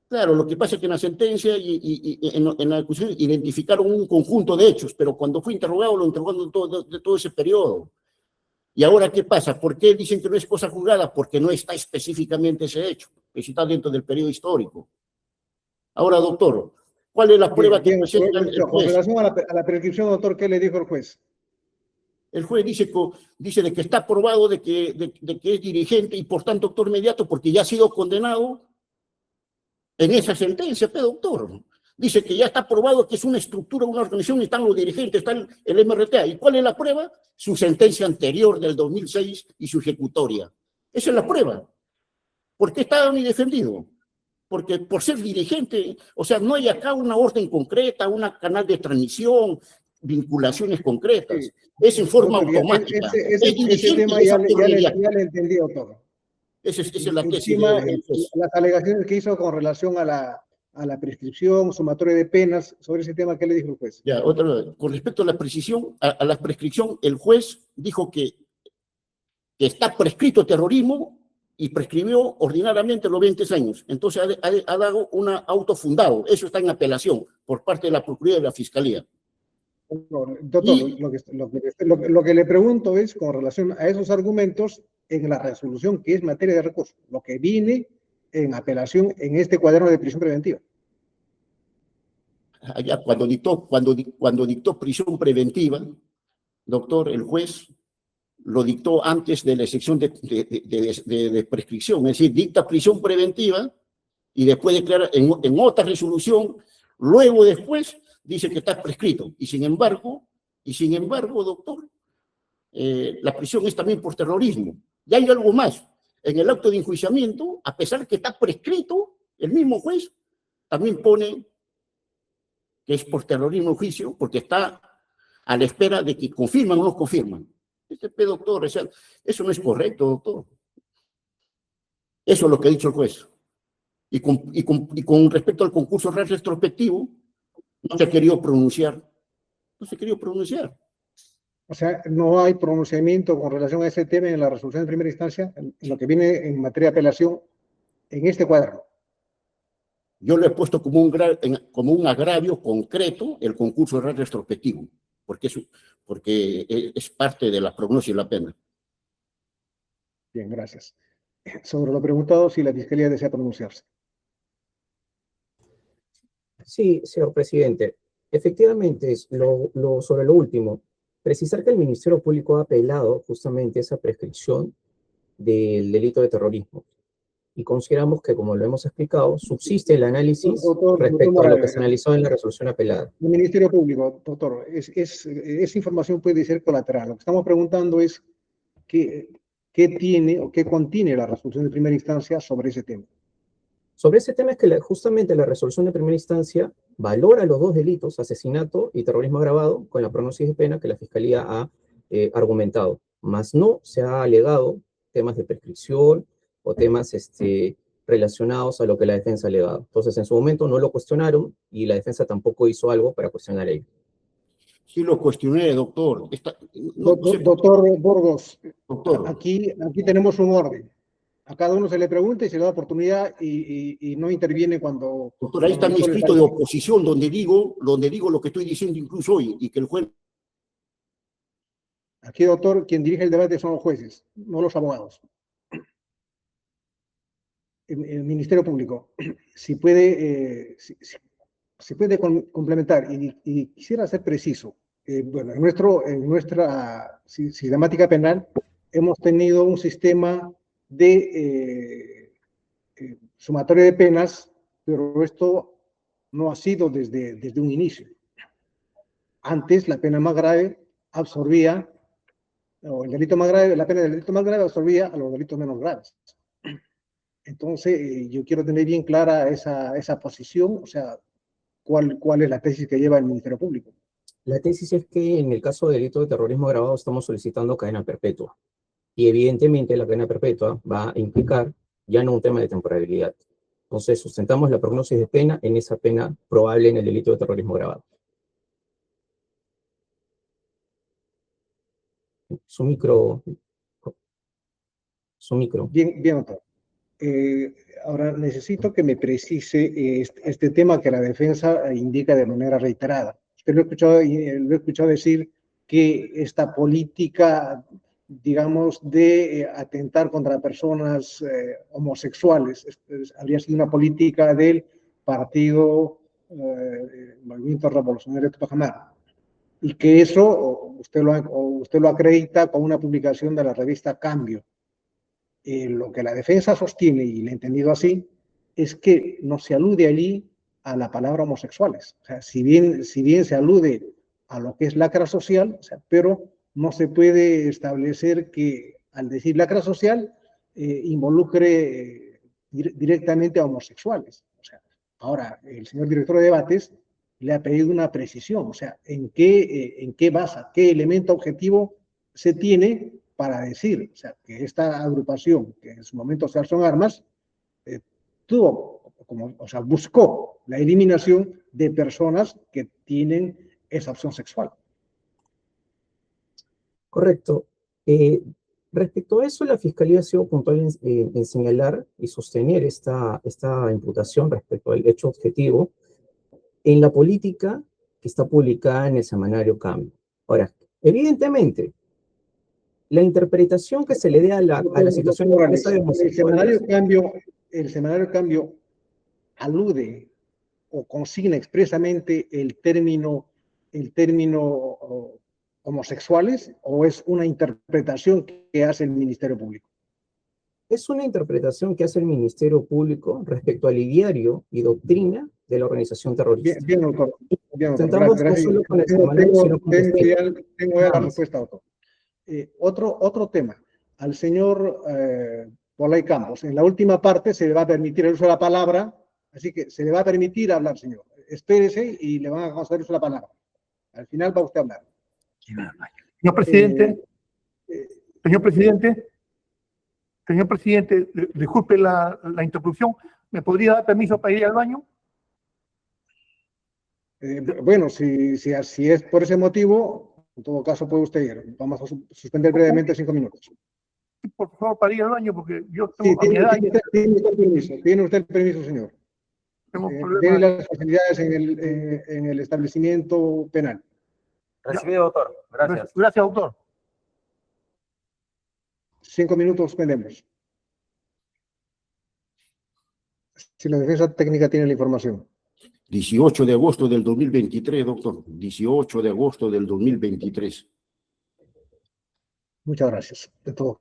Claro, lo que pasa es que en la sentencia y en la acusación identificaron un conjunto de hechos, pero cuando fue interrogado, lo interrogaron de todo ese periodo. ¿Y ahora qué pasa? ¿Por qué dicen que no es cosa juzgada? Porque no está específicamente ese hecho, que está dentro del periodo histórico. Ahora, doctor, ¿cuál es la prueba que presenta el juez? Con relación a la prescripción, doctor, ¿qué le dijo el juez? El juez dice de que está probado de que es dirigente y por tanto autor inmediato porque ya ha sido condenado en esa sentencia, doctor. Dice que ya está probado que es una estructura, una organización, están los dirigentes, está el MRTA. ¿Y cuál es la prueba? Su sentencia anterior del 2006 y su ejecutoria. Esa es la prueba. ¿Por qué está mi defendido? Porque por ser dirigente, o sea, no hay acá una orden concreta, un canal de transmisión, vinculaciones concretas. Sí. Es en forma automática. Ese tema ya le entendí, doctor. Esa es la tesis. Las alegaciones que hizo con relación a la prescripción, sumatoria de penas, sobre ese tema, ¿qué le dijo el juez? Ya, otra vez. Con respecto a la prescripción, el juez dijo que está prescrito terrorismo y prescribió ordinariamente los 20 años. Entonces ha dado un auto fundado. Eso está en apelación por parte de la Procuraduría y de la Fiscalía. Doctor, lo que le pregunto es con relación a esos argumentos en la resolución que es materia de recurso, lo que viene en apelación en este cuaderno de prisión preventiva. Allá, cuando dictó prisión preventiva, doctor, el juez lo dictó antes de la excepción de prescripción, es decir, dicta prisión preventiva y después declara en otra resolución, luego después dice que está prescrito. Y sin embargo, doctor, la prisión es también por terrorismo. Y hay algo más. En el acto de enjuiciamiento, a pesar de que está prescrito, el mismo juez también pone que es por terrorismo en juicio, porque está a la espera de que confirman o no confirman. Doctor, eso no es correcto, doctor. Eso es lo que ha dicho el juez. Y con respecto al concurso real retrospectivo, no se ha querido pronunciar. O sea, no hay pronunciamiento con relación a ese tema en la resolución de primera instancia, en lo que viene en materia de apelación, en este cuaderno. Yo lo he puesto como un agravio concreto el concurso real retrospectivo, porque es parte de la prognosis de la pena. Bien, gracias. Sobre lo preguntado, si la Fiscalía desea pronunciarse. Sí, señor presidente. Efectivamente, sobre lo último, precisar que el Ministerio Público ha apelado justamente esa prescripción del delito de terrorismo. Y consideramos que, como lo hemos explicado, subsiste el análisis respecto a lo que se analizó en la resolución apelada. El Ministerio Público, doctor, esa información puede ser colateral. Lo que estamos preguntando es qué tiene o qué contiene la resolución de primera instancia sobre ese tema. Sobre ese tema es que justamente la resolución de primera instancia valora los dos delitos, asesinato y terrorismo agravado, con la prognosis de pena que la Fiscalía ha argumentado. Mas no se ha alegado temas de prescripción o temas relacionados a lo que la defensa ha alegado. Entonces, en su momento no lo cuestionaron y la defensa tampoco hizo algo para cuestionar ello. Sí lo cuestioné, doctor. Doctor Burgos, doctor. Aquí tenemos un orden. A cada uno se le pregunta y se le da oportunidad y no interviene cuando... Doctor, ahí está mi escrito de oposición donde digo lo que estoy diciendo incluso hoy y que el juez... Aquí, doctor, quien dirige el debate son los jueces, no los abogados. El Ministerio Público, si puede complementar y quisiera ser preciso. Bueno, en nuestra sistemática penal hemos tenido un sistema de sumatoria de penas, pero esto no ha sido desde un inicio. Antes, la pena más grave absorbía, o el delito más grave, la pena del delito más grave absorbía a los delitos menos graves. Entonces, yo quiero tener bien clara esa posición, o sea, cuál es la tesis que lleva el Ministerio Público. La tesis es que en el caso de delito de terrorismo agravado estamos solicitando cadena perpetua. Y evidentemente la cadena perpetua va a implicar ya no un tema de temporalidad. Entonces sustentamos la prognosis de pena en esa pena probable en el delito de terrorismo agravado. Su micro. Bien, doctor. Ahora necesito que me precise este tema que la defensa indica de manera reiterada. Usted lo he escuchado decir que esta política, digamos, de atentar contra personas homosexuales habría sido una política del partido Movimiento Revolucionario Tupac Amaru, y que eso usted lo acredita con una publicación de la revista Cambio. Lo que la defensa sostiene, y le he entendido así, es que no se alude allí a la palabra homosexuales. O sea, si bien se alude a lo que es lacra social, o sea, pero no se puede establecer que al decir lacra social involucre directamente a homosexuales. O sea, ahora, el señor director de debates le ha pedido una precisión, o sea, en qué basa, qué elemento objetivo se tiene para decir, o sea, que esta agrupación, que en su momento se alzó en armas, buscó la eliminación de personas que tienen esa opción sexual. Correcto. Respecto a eso, la Fiscalía ha sido puntual en señalar y sostener esta imputación respecto al hecho objetivo en la política que está publicada en el semanario Cambio. Ahora, evidentemente, la interpretación que se le dé a la situación de homosexuales... El semanario Cambio alude o consigna expresamente el término homosexuales, o es una interpretación que hace el Ministerio Público. Es una interpretación que hace el Ministerio Público respecto al ideario y doctrina de la organización terrorista. Bien, doctor. Bien, doctor. Sentamos no Gracias. solo con el Tengo, semanal, sino con tengo el ya, tengo ya la Nada más. respuesta, doctor. Otro tema. Al señor Polay Campos, en la última parte se le va a permitir el uso de la palabra, así que se le va a permitir hablar, señor. Espérese y le van a conceder el uso de la palabra. Al final va usted a hablar. Señor presidente, Eh, señor presidente, disculpe la interrupción, ¿me podría dar permiso para ir al baño? Bueno, si así es por ese motivo, en todo caso puede usted ir. Vamos a suspender brevemente 5 minutos. Por favor, para ir al baño, porque yo Sí, tengo, a mi edad, tiene usted el permiso. Tiene usted el permiso, señor. tengo Tiene problemas. las facilidades en el establecimiento penal. Recibido, doctor. Gracias. Gracias, doctor. 5 minutos suspendemos. Si la defensa técnica tiene la información. 18 de agosto del 2023, doctor. 18 de agosto del 2023. Muchas gracias. De todo.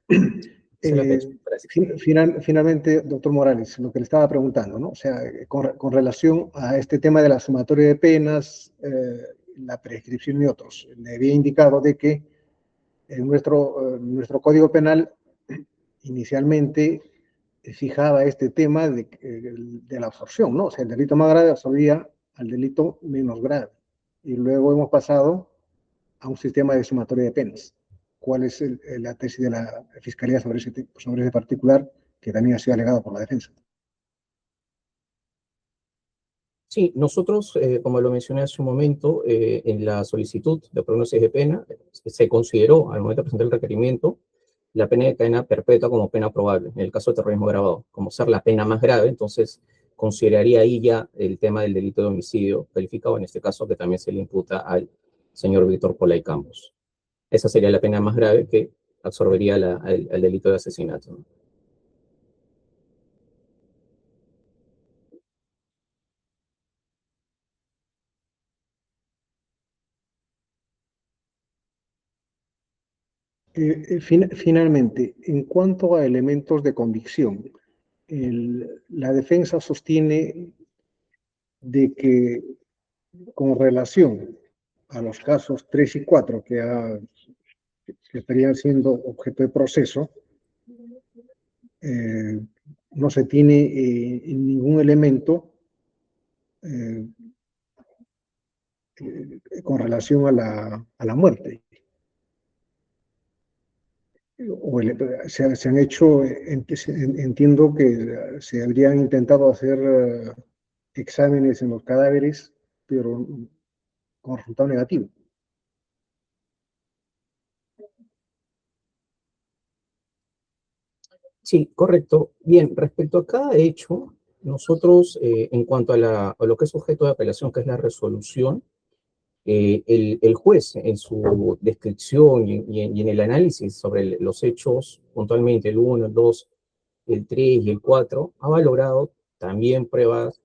Esa es la fecha. Gracias. Finalmente, doctor Morales, lo que le estaba preguntando, ¿no? O sea, con relación a este tema de la sumatoria de penas, la prescripción y otros, le había indicado de que en nuestro Código Penal inicialmente fijaba este tema de la absorción, ¿no? O sea, el delito más grave absorbía al delito menos grave. Y luego hemos pasado a un sistema de sumatoria de penas. ¿Cuál es la tesis de la Fiscalía sobre ese particular que también ha sido alegado por la defensa? Sí, nosotros, como lo mencioné hace un momento, en la solicitud de pronóstico de pena, se consideró, al momento de presentar el requerimiento, la pena de cadena perpetua como pena probable, en el caso de terrorismo agravado, como ser la pena más grave, entonces consideraría ahí ya el tema del delito de homicidio calificado, en este caso que también se le imputa al señor Víctor Polay Campos. Esa sería la pena más grave que absorbería el delito de asesinato, ¿no? Finalmente, en cuanto a elementos de convicción, la defensa sostiene de que con relación a los casos 3 y 4 que estarían siendo objeto de proceso, no se tiene ningún elemento con relación a la muerte. Se han hecho, entiendo que se habrían intentado hacer exámenes en los cadáveres, pero con resultado negativo. Sí, correcto. Bien, respecto a cada hecho, nosotros, en cuanto a lo que es objeto de apelación, que es la resolución, el juez en su descripción y en el análisis sobre los hechos, puntualmente el 1, el 2, el 3 y el 4, ha valorado también pruebas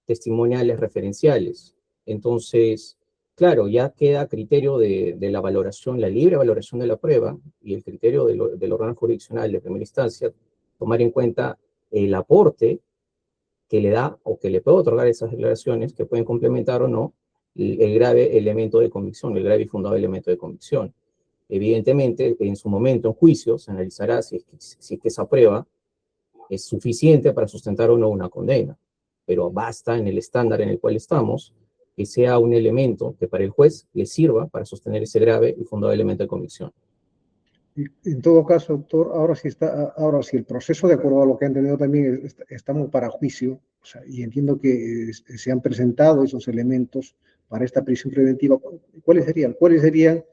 testimoniales referenciales. Entonces, claro, ya queda a criterio de la valoración, la libre valoración de la prueba y el criterio del órgano jurisdiccional de primera instancia, tomar en cuenta el aporte que le da o que le puede otorgar esas declaraciones que pueden complementar o no el grave elemento de convicción, el grave y fundado elemento de convicción. Evidentemente, en su momento en juicio se analizará si es que esa prueba es suficiente para sustentar o no una condena, pero basta en el estándar en el cual estamos que sea un elemento que para el juez le sirva para sostener ese grave y fundado elemento de convicción. En todo caso, doctor, ahora sí el proceso, de acuerdo a lo que han entendido también, estamos para juicio, o sea, y entiendo que se han presentado esos elementos para esta prisión preventiva. ¿Cuáles serían? ¿Cuáles serían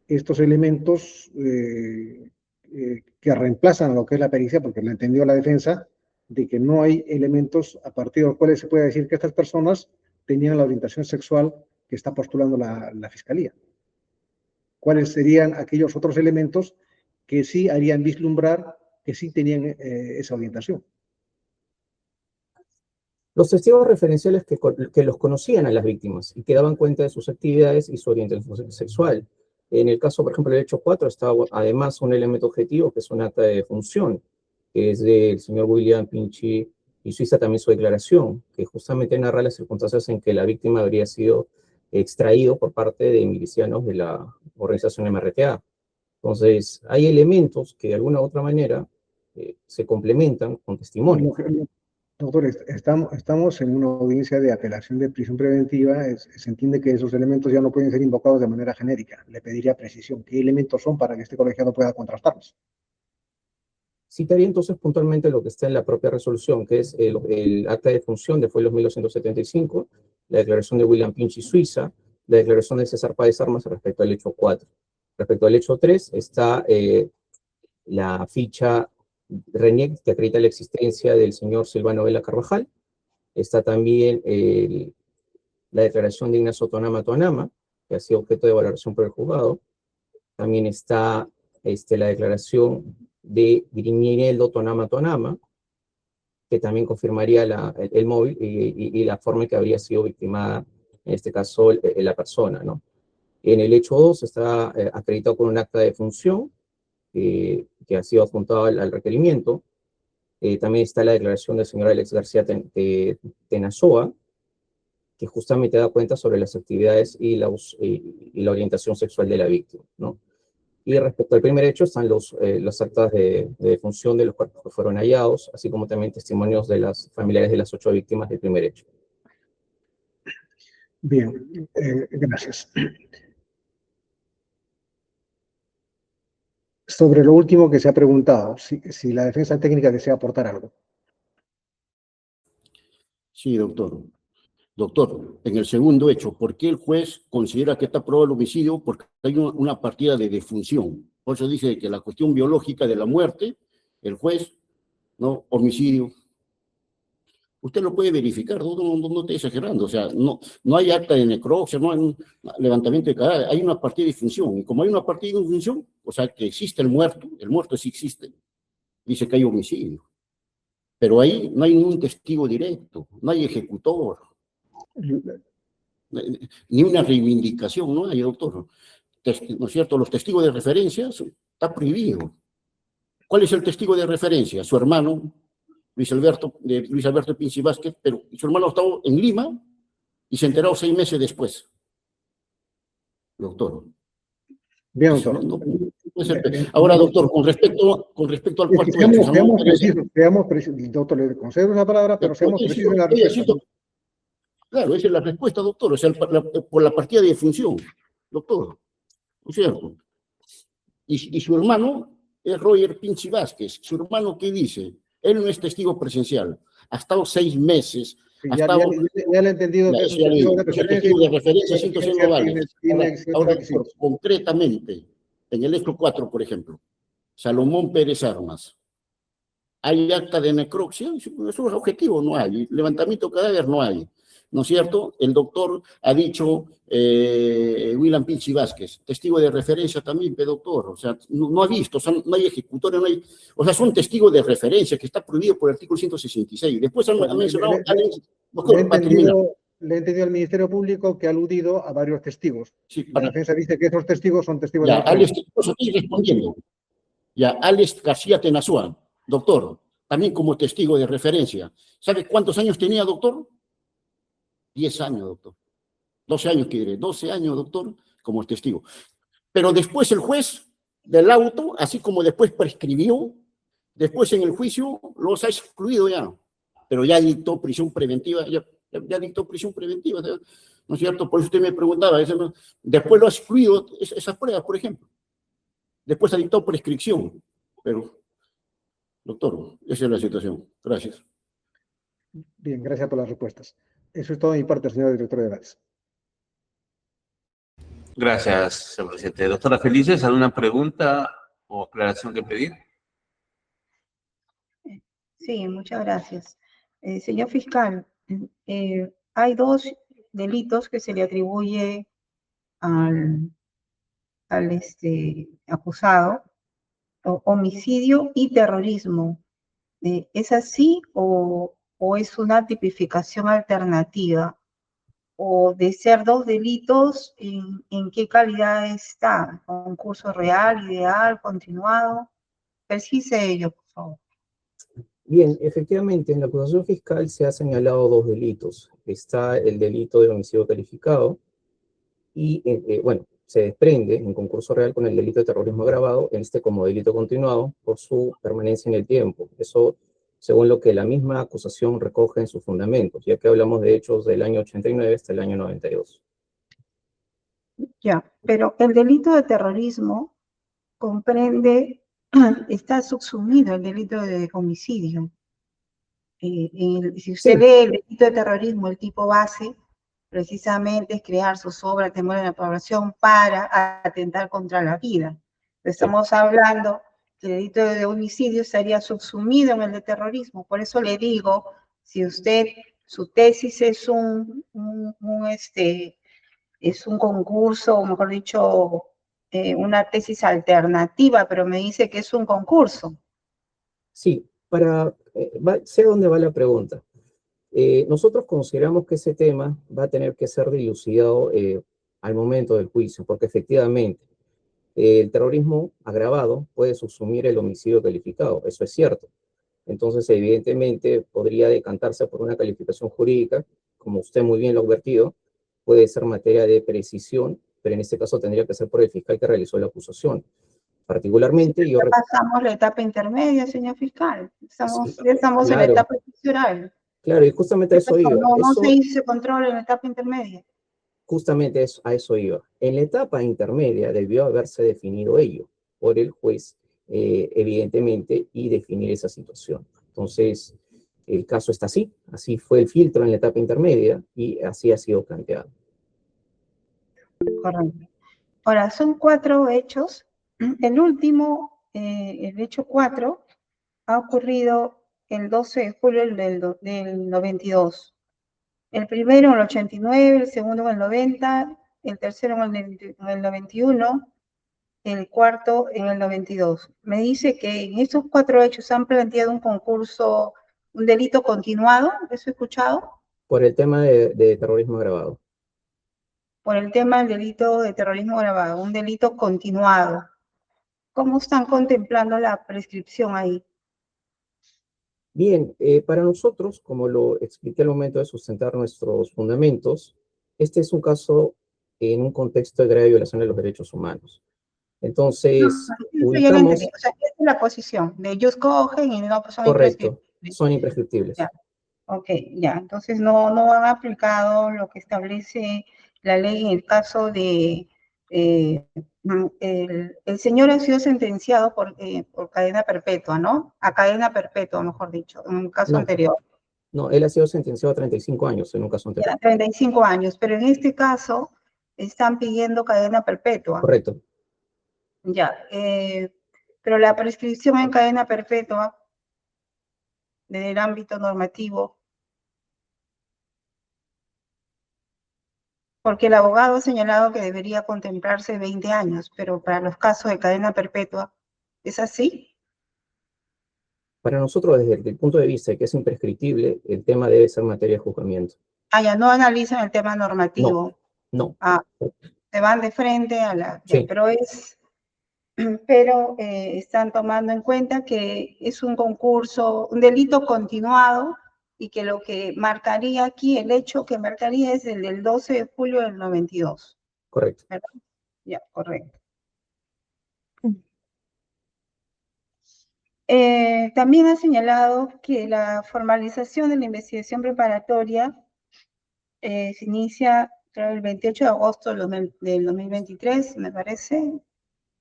estos elementos que reemplazan a lo que es la pericia? Porque lo entendió la defensa, de que no hay elementos a partir de los cuales se puede decir que estas personas tenían la orientación sexual que está postulando la Fiscalía. ¿Cuáles serían aquellos otros elementos que sí harían vislumbrar que sí tenían esa orientación? Los testigos referenciales que los conocían a las víctimas y que daban cuenta de sus actividades y su orientación sexual. En el caso, por ejemplo, del hecho 4, está además un elemento objetivo, que es un acta de defunción, que es del señor William Pinchi y Suiza también su declaración, que justamente narra las circunstancias en que la víctima habría sido extraído por parte de milicianos de la organización MRTA. Entonces, hay elementos que de alguna u otra manera se complementan con testimonios. Doctor, estamos en una audiencia de apelación de prisión preventiva. Se entiende que esos elementos ya no pueden ser invocados de manera genérica. Le pediría precisión. ¿Qué elementos son para que este colegiado pueda contrastarlos? Citaría entonces puntualmente lo que está en la propia resolución, que es el acta de defunción de fue 1975, la declaración de William Pinchi Suiza, la declaración de César Páez Armas respecto al hecho 4. Respecto al hecho 3 está la ficha RENIEC, que acredita la existencia del señor Silvano Vela Carvajal. Está también la declaración de Ignacio Tonama Tonama, que ha sido objeto de valoración por el juzgado. También está la declaración de Griñineldo Tonama Tonama, que también confirmaría el móvil y la forma en que habría sido victimada, en este caso, la persona, ¿no? En el hecho 2 está acreditado con un acta de defunción, que ha sido adjuntado al requerimiento. También está la declaración del señor Alex García Tenazoa, que justamente da cuenta sobre las actividades y la orientación sexual de la víctima, ¿no? Y respecto al primer hecho están las actas de defunción de los cuerpos que fueron hallados, así como también testimonios de las familiares de las 8 víctimas del primer hecho. Bien, gracias. Sobre lo último que se ha preguntado, si la defensa técnica desea aportar algo. Sí, doctor. Doctor, en el segundo hecho, ¿por qué el juez considera que está probado el homicidio? Porque hay una partida de defunción. Por eso dice que la cuestión biológica de la muerte, el juez, no, homicidio. Usted lo puede verificar, no estoy exagerando. O sea, no hay acta de necropsia, no hay un levantamiento de cadáver, hay una partida de defunción. Y como hay una partida de defunción, o sea, que existe el muerto sí existe. Dice que hay homicidio. Pero ahí no hay ningún testigo directo, no hay ejecutor, ni una reivindicación, ¿no hay, doctor? ¿No es cierto? Los testigos de referencia está prohibido. ¿Cuál es el testigo de referencia? Su hermano, Luis Alberto Pinchi Vázquez, pero su hermano estaba en Lima y se enteró 6 meses después. Doctor. Bien, doctor. Ahora, doctor, con respecto al cuarto hecho. Seamos precisos, doctor, le concedo una palabra, pero seamos precisos en la respuesta. Claro, esa es la respuesta, doctor, o sea, por la partida de defunción, doctor, ¿no es cierto? Y su hermano es Roger Pinchi Vázquez. ¿Su hermano qué dice? Él no es testigo presencial, ha estado 6 meses. Ya le he entendido que es un testigo de referencia, 106 globales. Ahora, concretamente, en el hecho 4, por ejemplo, Salomón Pérez Armas, ¿hay acta de necropsia? Eso es objetivo, no hay. Levantamiento de cadáver, no hay. ¿No es cierto? El doctor ha dicho, William Pinchi Vázquez, testigo de referencia también, doctor, o sea, no ha visto, o sea, no hay ejecutores, no hay, o sea, son testigos de referencia que está prohibido por el artículo 166. Después han mencionado, le he entendido al Ministerio Público que ha aludido a varios testigos. Sí, la defensa dice que esos testigos son testigos ya, de referencia. estoy respondiendo. Ya, Alex García Tenazoa, doctor, también como testigo de referencia. ¿Sabe cuántos años tenía, doctor? 10 años, doctor. 12 años, que diré, 12 años, doctor, como testigo. Pero después el juez del auto, así como después prescribió, después en el juicio los ha excluido ya, pero ya dictó prisión preventiva, ya dictó prisión preventiva, ¿no es cierto? Por eso usted me preguntaba, después lo ha excluido esas pruebas, por ejemplo. Después ha dictado prescripción, pero, doctor, esa es la situación. Gracias. Bien, gracias por las respuestas. Eso es todo de mi parte, señor director de debates. Gracias, señor presidente. Doctora Felices, ¿alguna pregunta o aclaración que pedir? Sí, muchas gracias. Señor fiscal, hay 2 delitos que se le atribuye al acusado, homicidio y terrorismo. ¿Es así o es una tipificación alternativa? o de ser dos delitos, ¿en qué calidad está? ¿Concurso real, ideal, continuado? Precise ello, por favor. Bien, efectivamente, en la acusación fiscal se ha señalado dos delitos. Está el delito de homicidio calificado y, bueno, se desprende en concurso real con el delito de terrorismo agravado, como delito continuado por su permanencia en el tiempo. Eso según lo que la misma acusación recoge en sus fundamentos, ya que hablamos de hechos del año 89 hasta el año 92. Ya, pero el delito de terrorismo comprende, está subsumido el delito de homicidio. Si usted Sí. lee el delito de terrorismo, el tipo base, precisamente es crear zozobra, temor en la población para atentar contra la vida. Estamos hablando que el delito de homicidio estaría subsumido en el de terrorismo. Por eso le digo, si usted, su tesis es es un concurso, o mejor dicho, una tesis alternativa, pero me dice que es un concurso. Sí, sé dónde va la pregunta. Nosotros consideramos que ese tema va a tener que ser dilucidado al momento del juicio, porque efectivamente el terrorismo agravado puede subsumir el homicidio calificado, eso es cierto. Entonces, evidentemente, podría decantarse por una calificación jurídica, como usted muy bien lo ha advertido, puede ser materia de precisión, pero en este caso tendría que ser por el fiscal que realizó la acusación. Particularmente, Ya pasamos la etapa intermedia, señor fiscal. Ya estamos en la claro, etapa procesural. claro, y justamente a eso iba. No se hizo control en la etapa intermedia. Justamente a eso iba. En la etapa intermedia debió haberse definido ello por el juez, evidentemente, y definir esa situación. Entonces, el caso está así fue el filtro en la etapa intermedia y así ha sido planteado. Correcto. Ahora, son 4 hechos. El último, el hecho 4, ha ocurrido el 12 de julio del 92. El primero en el 89, el segundo en el 90, el tercero en el 91, el cuarto en el 92. Me dice que en estos 4 hechos han planteado un concurso, un delito continuado, ¿eso he escuchado? Por el tema de terrorismo agravado. Por el tema del delito de terrorismo agravado, un delito continuado. ¿Cómo están contemplando la prescripción ahí? Bien, para nosotros, como lo expliqué al momento de sustentar nuestros fundamentos, este es un caso en un contexto de grave violación de los derechos humanos. Entonces, ubicamos... O sea, esta es la posición de ellos cogen y no son correcto, son imprescriptibles. Ya. Ok, ya. Entonces no han aplicado lo que establece la ley en el caso de... el señor ha sido sentenciado por cadena perpetua, ¿no? A cadena perpetua, mejor dicho, en un caso anterior. No, él ha sido sentenciado a 35 años en un caso anterior. Ya, 35 años, pero en este caso están pidiendo cadena perpetua. Correcto. Ya, pero la prescripción en cadena perpetua, desde el ámbito normativo, porque el abogado ha señalado que debería contemplarse 20 años, pero para los casos de cadena perpetua, ¿es así? Para nosotros, desde el punto de vista de que es imprescriptible, el tema debe ser materia de juzgamiento. Ah, ya, no analizan el tema normativo. No. Ah, se van de frente a la... Sí. Pero están tomando en cuenta que es un concurso, un delito continuado, y que lo que marcaría aquí, el hecho que marcaría es el del 12 de julio del 92. Correcto. ¿Verdad? Ya, correcto. También ha señalado que la formalización de la investigación preparatoria se inicia el 28 de agosto del 2023, me parece.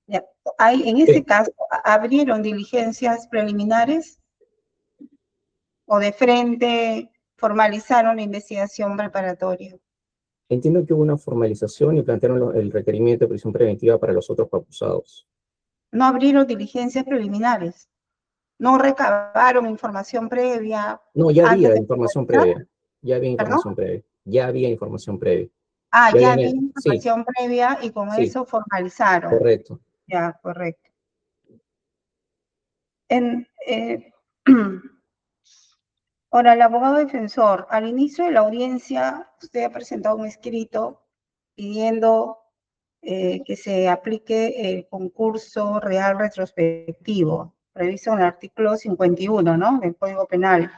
Ya. En este caso, ¿abrieron diligencias preliminares o de frente formalizaron la investigación preparatoria? Entiendo que hubo una formalización y plantearon el requerimiento de prisión preventiva para los otros acusados. No abrieron diligencias preliminares. No recabaron información previa. No, ya había información previa. Ya había información previa. Ya había información previa. Ah, ya había información previa y con eso formalizaron. Correcto. Ya, correcto. Ahora, el abogado defensor, al inicio de la audiencia, usted ha presentado un escrito pidiendo que se aplique el concurso real retrospectivo, previsto en el artículo 51, ¿no?, del Código Penal.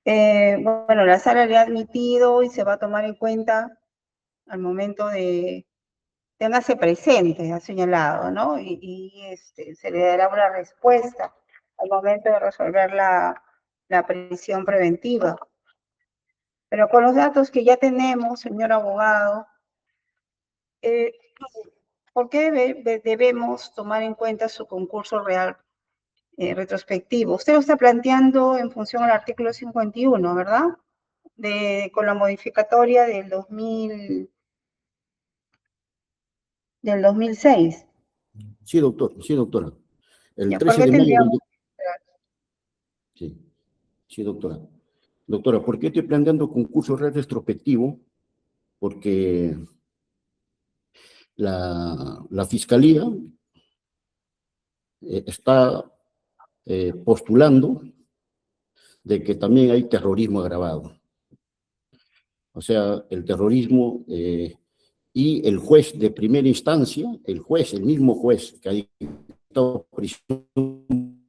Bueno, la sala le ha admitido y se va a tomar en cuenta al momento de, téngase presente, ha señalado, ¿no? Se le dará una respuesta al momento de resolver la prisión preventiva. Pero con los datos que ya tenemos, señor abogado, ¿por qué debemos tomar en cuenta su concurso real retrospectivo? Usted lo está planteando en función al artículo 51, ¿verdad? Con la modificatoria del 2006. Sí, doctor, sí, doctora. El Ya, 13 ¿por qué de mayo... tendríamos? Sí, sí, doctora. Doctora, ¿por qué estoy planteando concurso real retrospectivo? Porque la Fiscalía está postulando de que también hay terrorismo agravado. O sea, el terrorismo y el juez de primera instancia, el mismo juez que ha dictado prisión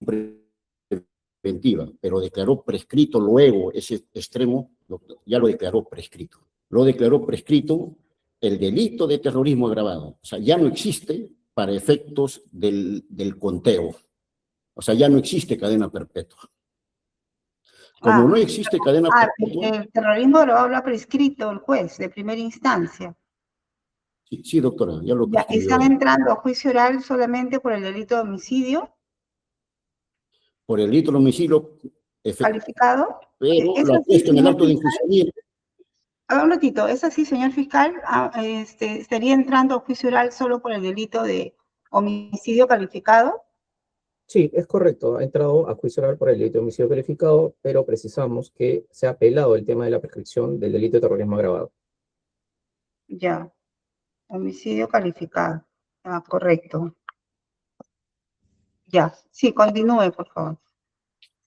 preventiva, pero declaró prescrito luego ese extremo, ya lo declaró prescrito. Lo declaró prescrito el delito de terrorismo agravado. O sea, ya no existe para efectos del conteo. O sea, ya no existe cadena perpetua. Como no existe cadena perpetua... El terrorismo lo habla prescrito el juez de primera instancia. Sí, sí, doctora, ya lo Ya, prescribió. ¿están entrando a juicio oral solamente por el delito de homicidio Por el delito de homicidio calificado? pero ¿Es lo ha así, puesto en el señor acto de fiscal? enjuiciamiento. A ver, un ratito, ¿es así, señor fiscal? ¿Estaría entrando a juicio oral solo por el delito de homicidio calificado? Sí, es correcto. Ha entrado a juicio oral por el delito de homicidio calificado, pero precisamos que se ha apelado el tema de la prescripción del delito de terrorismo agravado. Ya, homicidio calificado. Ah, correcto. Ya, sí, continúe, por favor.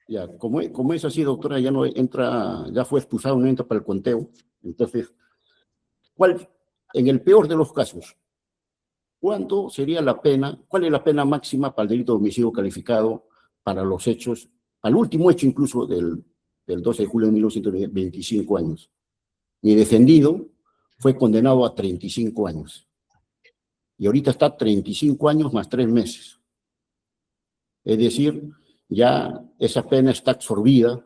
Ya, como es así, doctora, ya no entra, ya fue expulsado, no entra para el conteo. Entonces, en el peor de los casos, ¿cuánto sería la pena, cuál es la pena máxima para el delito de homicidio calificado para los hechos, al último hecho incluso del 12 de julio de 1925 años? Mi defendido fue condenado a 35 años. Y ahorita está 35 años más 3 meses. Es decir, ya esa pena está absorbida,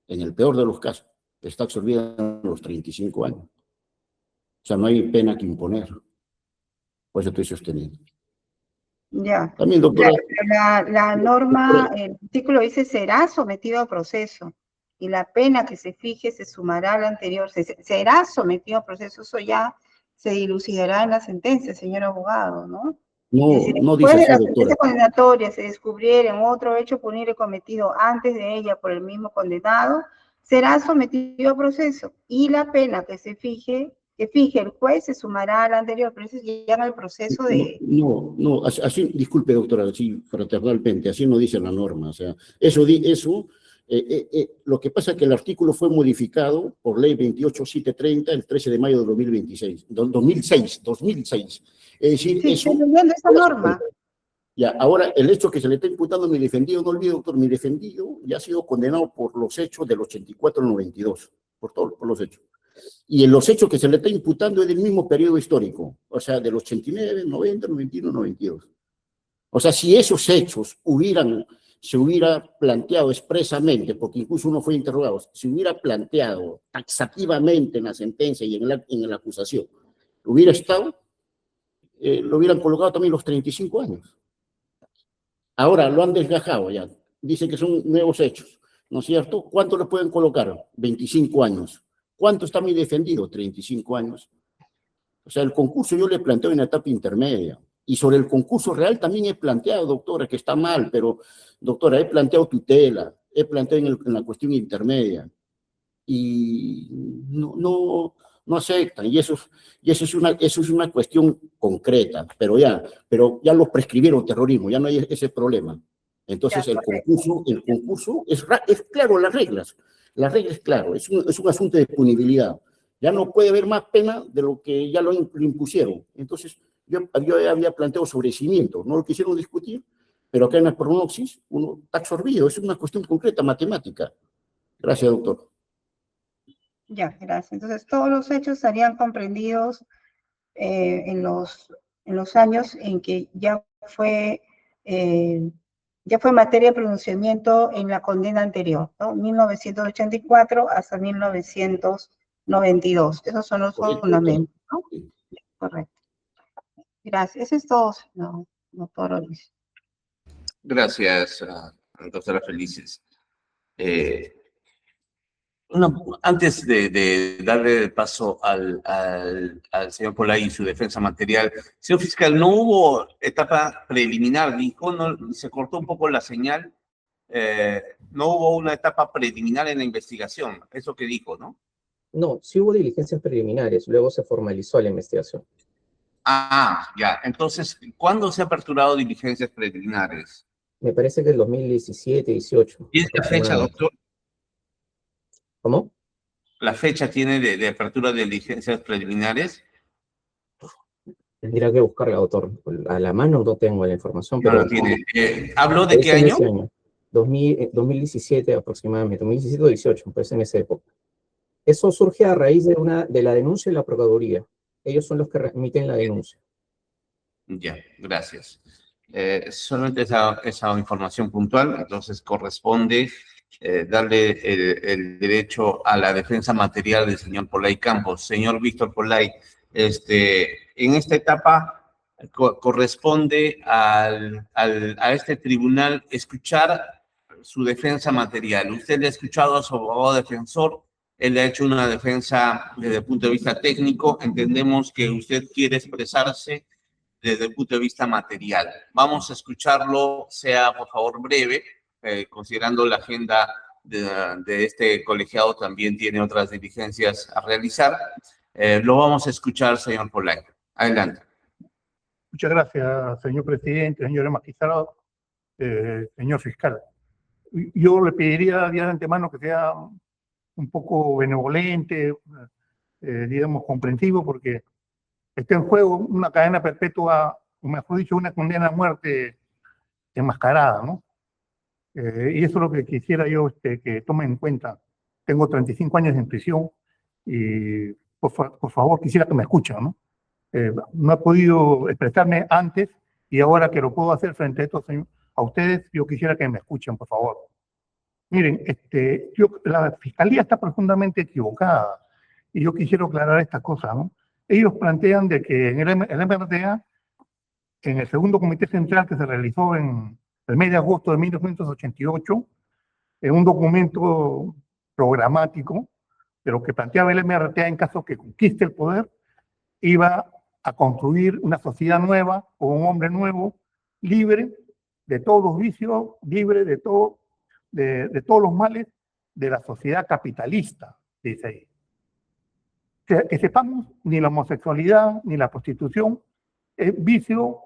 en el peor de los casos, está absorbida en los 35 años. O sea, no hay pena que imponer. Por eso estoy sosteniendo. Ya. También, doctora. La norma, el artículo dice, será sometido a proceso. Y la pena que se fije se sumará a la anterior. Será sometido a proceso, eso ya se dilucidará en la sentencia, señor abogado, ¿no? No, Es decir, no después dice de así, la doctora. sentencia condenatoria se descubriera en otro hecho punible cometido antes de ella por el mismo condenado, será sometido a proceso. Y la pena que se fije el juez se sumará a la anterior, pero eso ya en el proceso de... No, así, disculpe, doctora, así fraternalmente, así no dice la norma. O sea, lo que pasa es que el artículo fue modificado por ley 28730 el 13 de mayo de 2006. Es decir, Sí, eso... estoy leyendo esa norma. Ya, ahora, el hecho que se le está imputando a mi defendido, no olvide, doctor, mi defendido ya ha sido condenado por los hechos del 84 al 92, por los hechos. Y en los hechos que se le está imputando es del mismo periodo histórico, o sea, del 89, 90, 91, 92. O sea, si esos hechos se hubiera planteado expresamente, porque incluso uno fue interrogado, se hubiera planteado taxativamente en la sentencia y en la acusación, hubiera estado, lo hubieran colocado también los 35 años. Ahora lo han desgajado ya, dicen que son nuevos hechos, ¿no es cierto? ¿Cuánto le pueden colocar? 25 años. ¿Cuánto está mi defendido? 35 años. O sea, el concurso yo le planteo en la etapa intermedia. Y sobre el concurso real también he planteado, doctora, que está mal, pero, doctora, he planteado tutela, he planteado en la cuestión intermedia. Y no aceptan. Y eso es una cuestión concreta. Pero ya lo prescribieron terrorismo, ya no hay ese problema. Entonces Ya, el concurso es claro, las reglas es claro, es un asunto de punibilidad. Ya no puede haber más pena de lo que ya lo impusieron. Entonces yo había planteado sobrecimiento, no lo quisieron discutir, pero acá en la pronoxis uno está absorbido, es una cuestión concreta, matemática. Gracias, doctor. Ya, gracias. Entonces, todos los hechos estarían comprendidos en los años en que ya fue materia de pronunciamiento en la condena anterior, ¿no? 1984 hasta 1992. Esos son los Correcto, fundamentos, ¿no? sí. Correcto. Gracias. Eso es todo, doctor Oris. Gracias, doctora Felices. Antes de darle paso al señor Polay y su defensa material, señor fiscal, no hubo etapa preliminar, dijo, no, se cortó un poco la señal, no hubo una etapa preliminar en la investigación, eso que dijo, ¿no? No, sí hubo diligencias preliminares, luego se formalizó la investigación. Ah, ya, entonces, ¿cuándo se ha aperturado diligencias preliminares? Me parece que el 2017-18. ¿Y esta fecha, doctor? ¿Cómo? ¿La fecha tiene de apertura de diligencias preliminares? Tendría que buscarla, autor. A la mano no tengo la información, No pero... la tiene. ¿Habló de qué en año? ese año, 2017 aproximadamente, 2017-18, pues en esa época. Eso surge a raíz de la denuncia de la Procuraduría. Ellos son los que remiten la denuncia. Ya, gracias. Solamente esa información puntual, entonces corresponde darle el derecho a la defensa material del señor Polay Campos. Señor Víctor Polay, en esta etapa corresponde a este tribunal escuchar su defensa material. Usted le ha escuchado a su abogado defensor, él ha hecho una defensa desde el punto de vista técnico, entendemos que usted quiere expresarse desde el punto de vista material. Vamos a escucharlo, sea por favor breve, considerando la agenda de este colegiado también tiene otras diligencias a realizar. Lo vamos a escuchar, señor Polay. Adelante. Muchas gracias, señor presidente, señor magistrado, señor fiscal. Yo le pediría ya de antemano que sea un poco benevolente, digamos, comprensivo, porque está en juego una cadena perpetua, o mejor dicho, una condena a muerte enmascarada, ¿no? Y eso es lo que quisiera yo que tomen en cuenta. Tengo 35 años en prisión y por favor quisiera que me escuchen, ¿no? No he podido expresarme antes y ahora que lo puedo hacer frente a ustedes, yo quisiera que me escuchen, por favor. Miren, la fiscalía está profundamente equivocada y yo quisiera aclarar esta cosa, ¿no? Ellos plantean de que en el MRTA, en el segundo comité central que se realizó en el mes de agosto de 1988, en un documento programático de lo que planteaba el MRTA en caso que conquiste el poder, iba a construir una sociedad nueva con un hombre nuevo, libre de todos los vicios, libre de todos los males de la sociedad capitalista, dice ahí. Que sepamos, ni la homosexualidad ni la prostitución es vicio,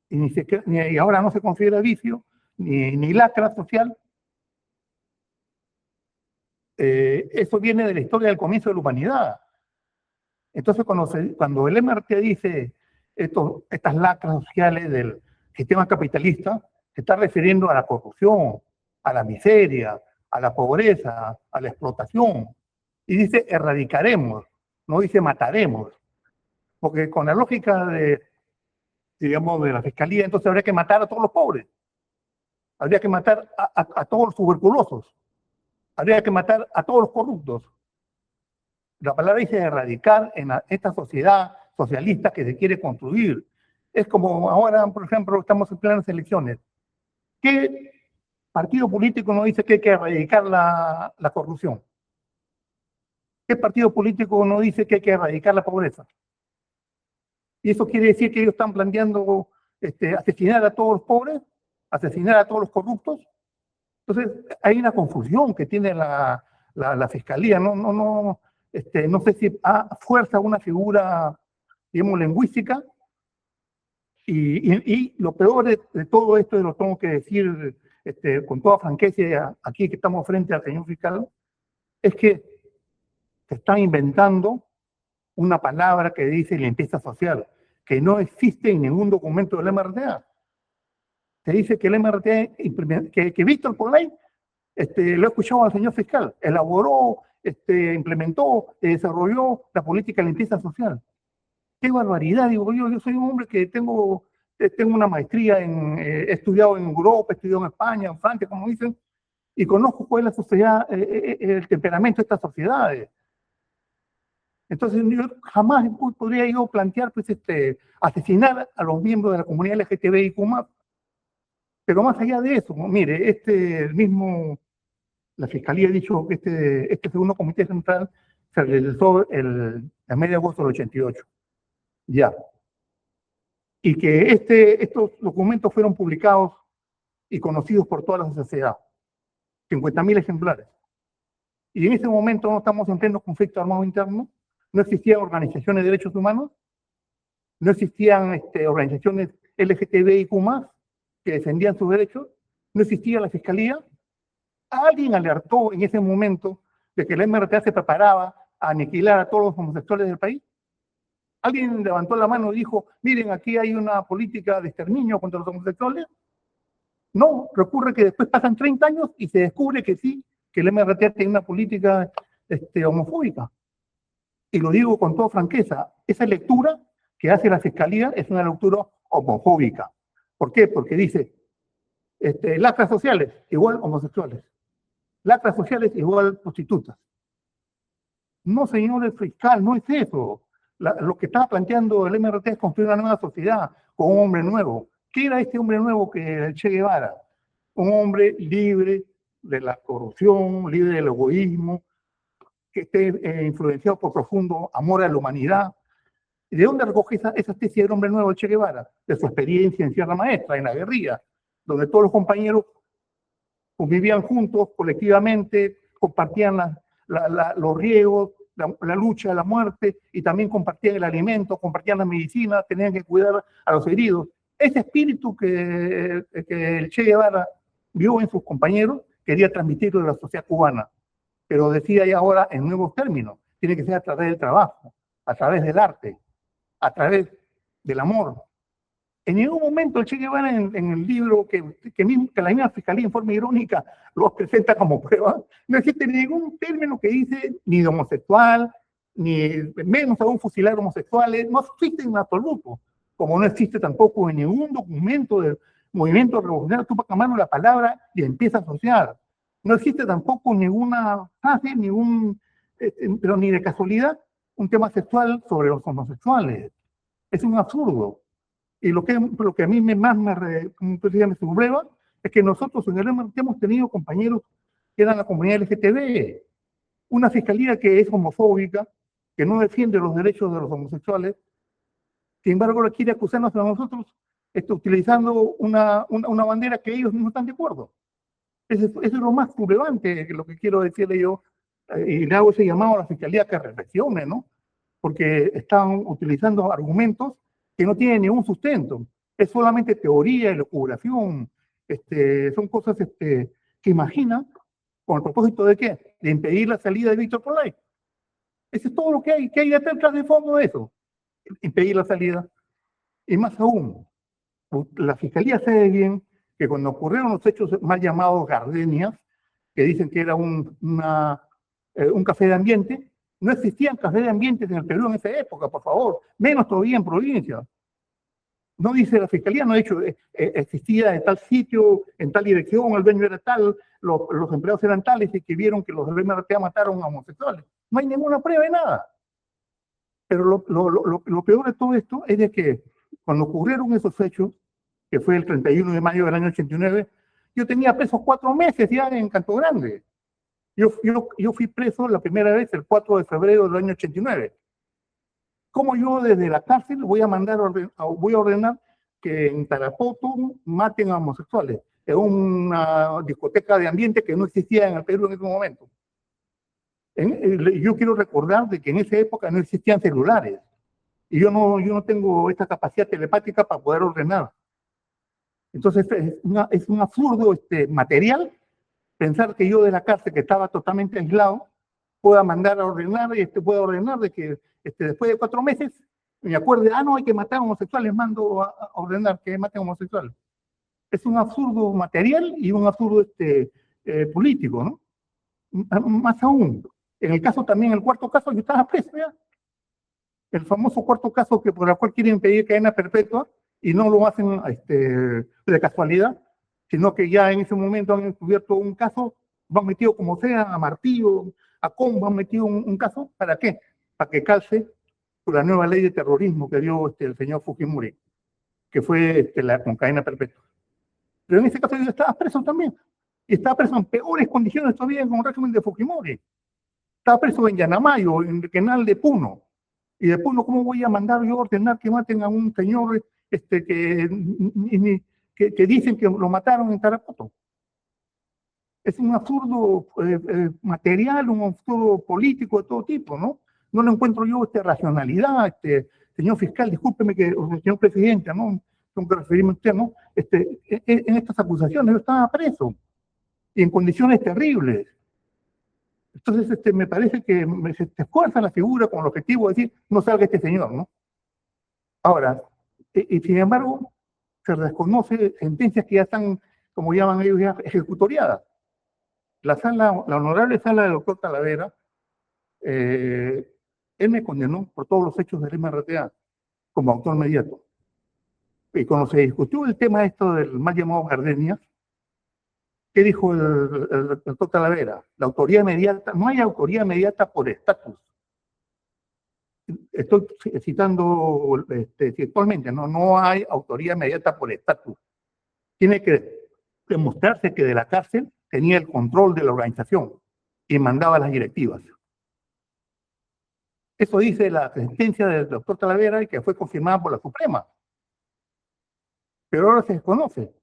y ahora no se considera vicio, ni lacra social. Eso viene de la historia del comienzo de la humanidad. Entonces, cuando el MRT dice estas lacras sociales del sistema capitalista, se está refiriendo a la corrupción, a la miseria, a la pobreza, a la explotación. Y dice erradicaremos, no dice mataremos. Porque con la lógica digamos, de la fiscalía, entonces habría que matar a todos los pobres. Habría que matar a todos los tuberculosos. Habría que matar a todos los corruptos. La palabra dice erradicar en esta sociedad socialista que se quiere construir. Es como ahora, por ejemplo, estamos en plenas elecciones. ¿Qué partido político no dice que hay que erradicar la corrupción? ¿Qué partido político no dice que hay que erradicar la pobreza? Y eso quiere decir que ellos están planteando asesinar a todos los pobres, asesinar a todos los corruptos. Entonces, hay una confusión que tiene la fiscalía. No sé si fuerza una figura, digamos, lingüística. Y lo peor de todo esto, lo tengo que decir con toda franqueza, aquí que estamos frente al señor fiscal, es que se está inventando una palabra que dice limpieza social, que no existe en ningún documento del MRTA. Se dice que el MRTA, que Víctor Polay, lo he escuchado al señor fiscal, elaboró, implementó, desarrolló la política de limpieza social. ¡Qué barbaridad! Digo yo soy un hombre que tengo una maestría, he estudiado en Europa, he estudiado en España, en Francia, como dicen, y conozco cuál es la sociedad, el temperamento de estas sociedades. Entonces, yo jamás podría yo plantear, pues, asesinar a los miembros de la comunidad LGTBIQ+. Pero más allá de eso, mire, la Fiscalía ha dicho que este segundo comité central se realizó el mes de agosto del 88. Ya. Y que estos documentos fueron publicados y conocidos por toda la sociedad. 50.000 ejemplares. Y en ese momento no estamos en pleno conflicto armado interno, no existían organizaciones de derechos humanos, no existían organizaciones LGTBIQ+, que defendían sus derechos, no existía la Fiscalía. Alguien alertó en ese momento de que la MRTA se preparaba a aniquilar a todos los homosexuales del país. Alguien levantó la mano y dijo, miren, aquí hay una política de exterminio contra los homosexuales. No, ocurre que después pasan 30 años y se descubre que sí, que el MRTA tiene una política homofóbica. Y lo digo con toda franqueza, esa lectura que hace la Fiscalía es una lectura homofóbica. ¿Por qué? Porque dice, lacras sociales igual homosexuales, lacras sociales igual prostitutas. No, señor fiscal, no es eso. Lo que estaba planteando el MRTA es construir una nueva sociedad con un hombre nuevo. ¿Qué era este hombre nuevo que el Che Guevara? Un hombre libre de la corrupción, libre del egoísmo, que esté influenciado por profundo amor a la humanidad. ¿Y de dónde recoge esa especie de hombre nuevo el Che Guevara? De su experiencia en Sierra Maestra, en la guerrilla, donde todos los compañeros convivían juntos, colectivamente, compartían los riegos, la lucha, la muerte, y también compartían el alimento, compartían la medicina, tenían que cuidar a los heridos. Ese espíritu que el Che Guevara vio en sus compañeros, quería transmitirlo a la sociedad cubana, pero decía ya ahora en nuevos términos, tiene que ser a través del trabajo, a través del arte, a través del amor. En ningún momento el Che Guevara en el libro que la misma Fiscalía en forma irónica lo presenta como prueba, no existe ningún término que dice ni de homosexual, ni menos aún fusilar homosexuales, no existe en absoluto, como no existe tampoco en ningún documento del movimiento revolucionario Tupac Amaru la palabra limpieza social. No existe tampoco ninguna fase, pero ni de casualidad, un tema sexual sobre los homosexuales. Es un absurdo. Y lo que a mí más me subleva es que nosotros en el MRTA hemos tenido compañeros que eran la comunidad LGTB, una fiscalía que es homofóbica, que no defiende los derechos de los homosexuales, sin embargo ahora quiere acusarnos a nosotros utilizando una bandera que ellos no están de acuerdo. Eso es lo más sublevante, lo que quiero decirle yo, y le hago ese llamado a la fiscalía que reflexione, ¿no? Porque están utilizando argumentos que no tienen ningún sustento. Es solamente teoría, elucubración, son cosas que imaginan con el propósito de ¿qué? De impedir la salida de Víctor Polay. Eso es todo lo que hay. ¿Qué hay detrás de fondo de eso? Impedir la salida. Y más aún, la Fiscalía sabe bien que cuando ocurrieron los hechos mal llamados gardenias, que dicen que era un café de ambiente, no existían cafés de ambiente en el Perú en esa época, por favor, menos todavía en provincia. No dice la Fiscalía, no ha dicho existía en tal sitio, en tal dirección, el dueño era tal, los empleados eran tales y que vieron que los del MRTA mataron a homosexuales. No hay ninguna prueba de nada. Pero lo peor de todo esto es de que cuando ocurrieron esos hechos, que fue el 31 de mayo del año 89, yo tenía preso 4 meses ya en Canto Grande. Yo fui preso la primera vez el 4 de febrero del año 89. ¿Cómo yo desde la cárcel voy a ordenar que en Tarapoto maten a homosexuales? En una discoteca de ambiente que no existía en el Perú en ese momento. Yo quiero recordar de que en esa época no existían celulares. Y yo no tengo esta capacidad telepática para poder ordenar. Entonces es un absurdo material pensar que yo de la cárcel, que estaba totalmente aislado, pueda mandar a ordenar pueda ordenar de que después de 4 meses me acuerde, no, hay que matar a homosexuales, mando a ordenar que maten a homosexuales. Es un absurdo material y un absurdo político, ¿no? Más aún, en el caso también, el cuarto caso, yo estaba preso ya. El famoso cuarto caso por el cual quieren pedir cadena perpetua y no lo hacen de casualidad, sino que ya en ese momento han descubierto un caso, lo han metido como sea, a martillo, a combo, han metido un caso, ¿para qué? Para que calce por la nueva ley de terrorismo que dio el señor Fujimori, que fue con cadena perpetua. Pero en ese caso yo estaba preso también, y estaba preso en peores condiciones todavía con el régimen de Fujimori. Estaba preso en Yanamayo, en el canal de Puno. Y de Puno, ¿cómo voy a mandar yo a ordenar que maten a un señor que dicen que lo mataron en Tarapoto? Es un absurdo material, un absurdo político de todo tipo, ¿no? No le encuentro yo racionalidad, señor fiscal, discúlpeme señor presidente, ¿no? Tengo que referirme a usted, ¿no? En estas acusaciones yo estaba preso y en condiciones terribles. Entonces, me parece que se esfuerza la figura con el objetivo de decir, no salga este señor, ¿no? Ahora, y sin embargo, se desconoce sentencias que ya están, como llaman ellos, ya ejecutoriadas. La honorable sala del doctor Talavera, él me condenó por todos los hechos del MRTA como autor inmediato. Y cuando se discutió el tema esto del mal llamado Gardenia, ¿qué dijo el doctor Talavera? La autoría inmediata, no hay autoría inmediata por estatus. Estoy citando textualmente, no hay autoría inmediata por estatus. Tiene que demostrarse que de la cárcel tenía el control de la organización y mandaba las directivas. Eso dice la sentencia del doctor Talavera y que fue confirmada por la Suprema. Pero ahora se desconoce.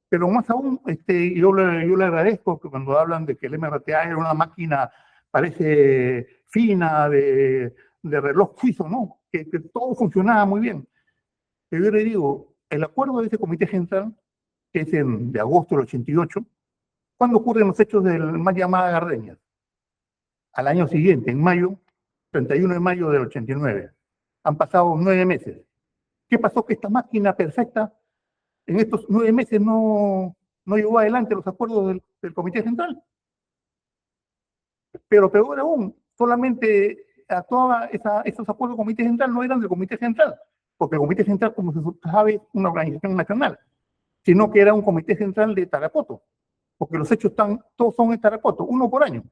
Pero más aún, yo le agradezco que cuando hablan de que el MRTA era una máquina, parece fina, de reloj suizo, ¿no? Que todo funcionaba muy bien. Pero yo le digo, el acuerdo de ese comité central, que es de agosto del 88, ¿cuándo ocurren los hechos del mal llamada Gardenia? Al año siguiente, en mayo, 31 de mayo del 89. Han pasado 9 meses. ¿Qué pasó? Que esta máquina perfecta en estos 9 meses no llevó adelante los acuerdos del Comité Central. Pero peor aún, solamente actuaba esos acuerdos del Comité Central, no eran del Comité Central, porque el Comité Central, como se sabe, es una organización nacional, sino que era un Comité Central de Tarapoto, porque los hechos todos son en Tarapoto, uno por año.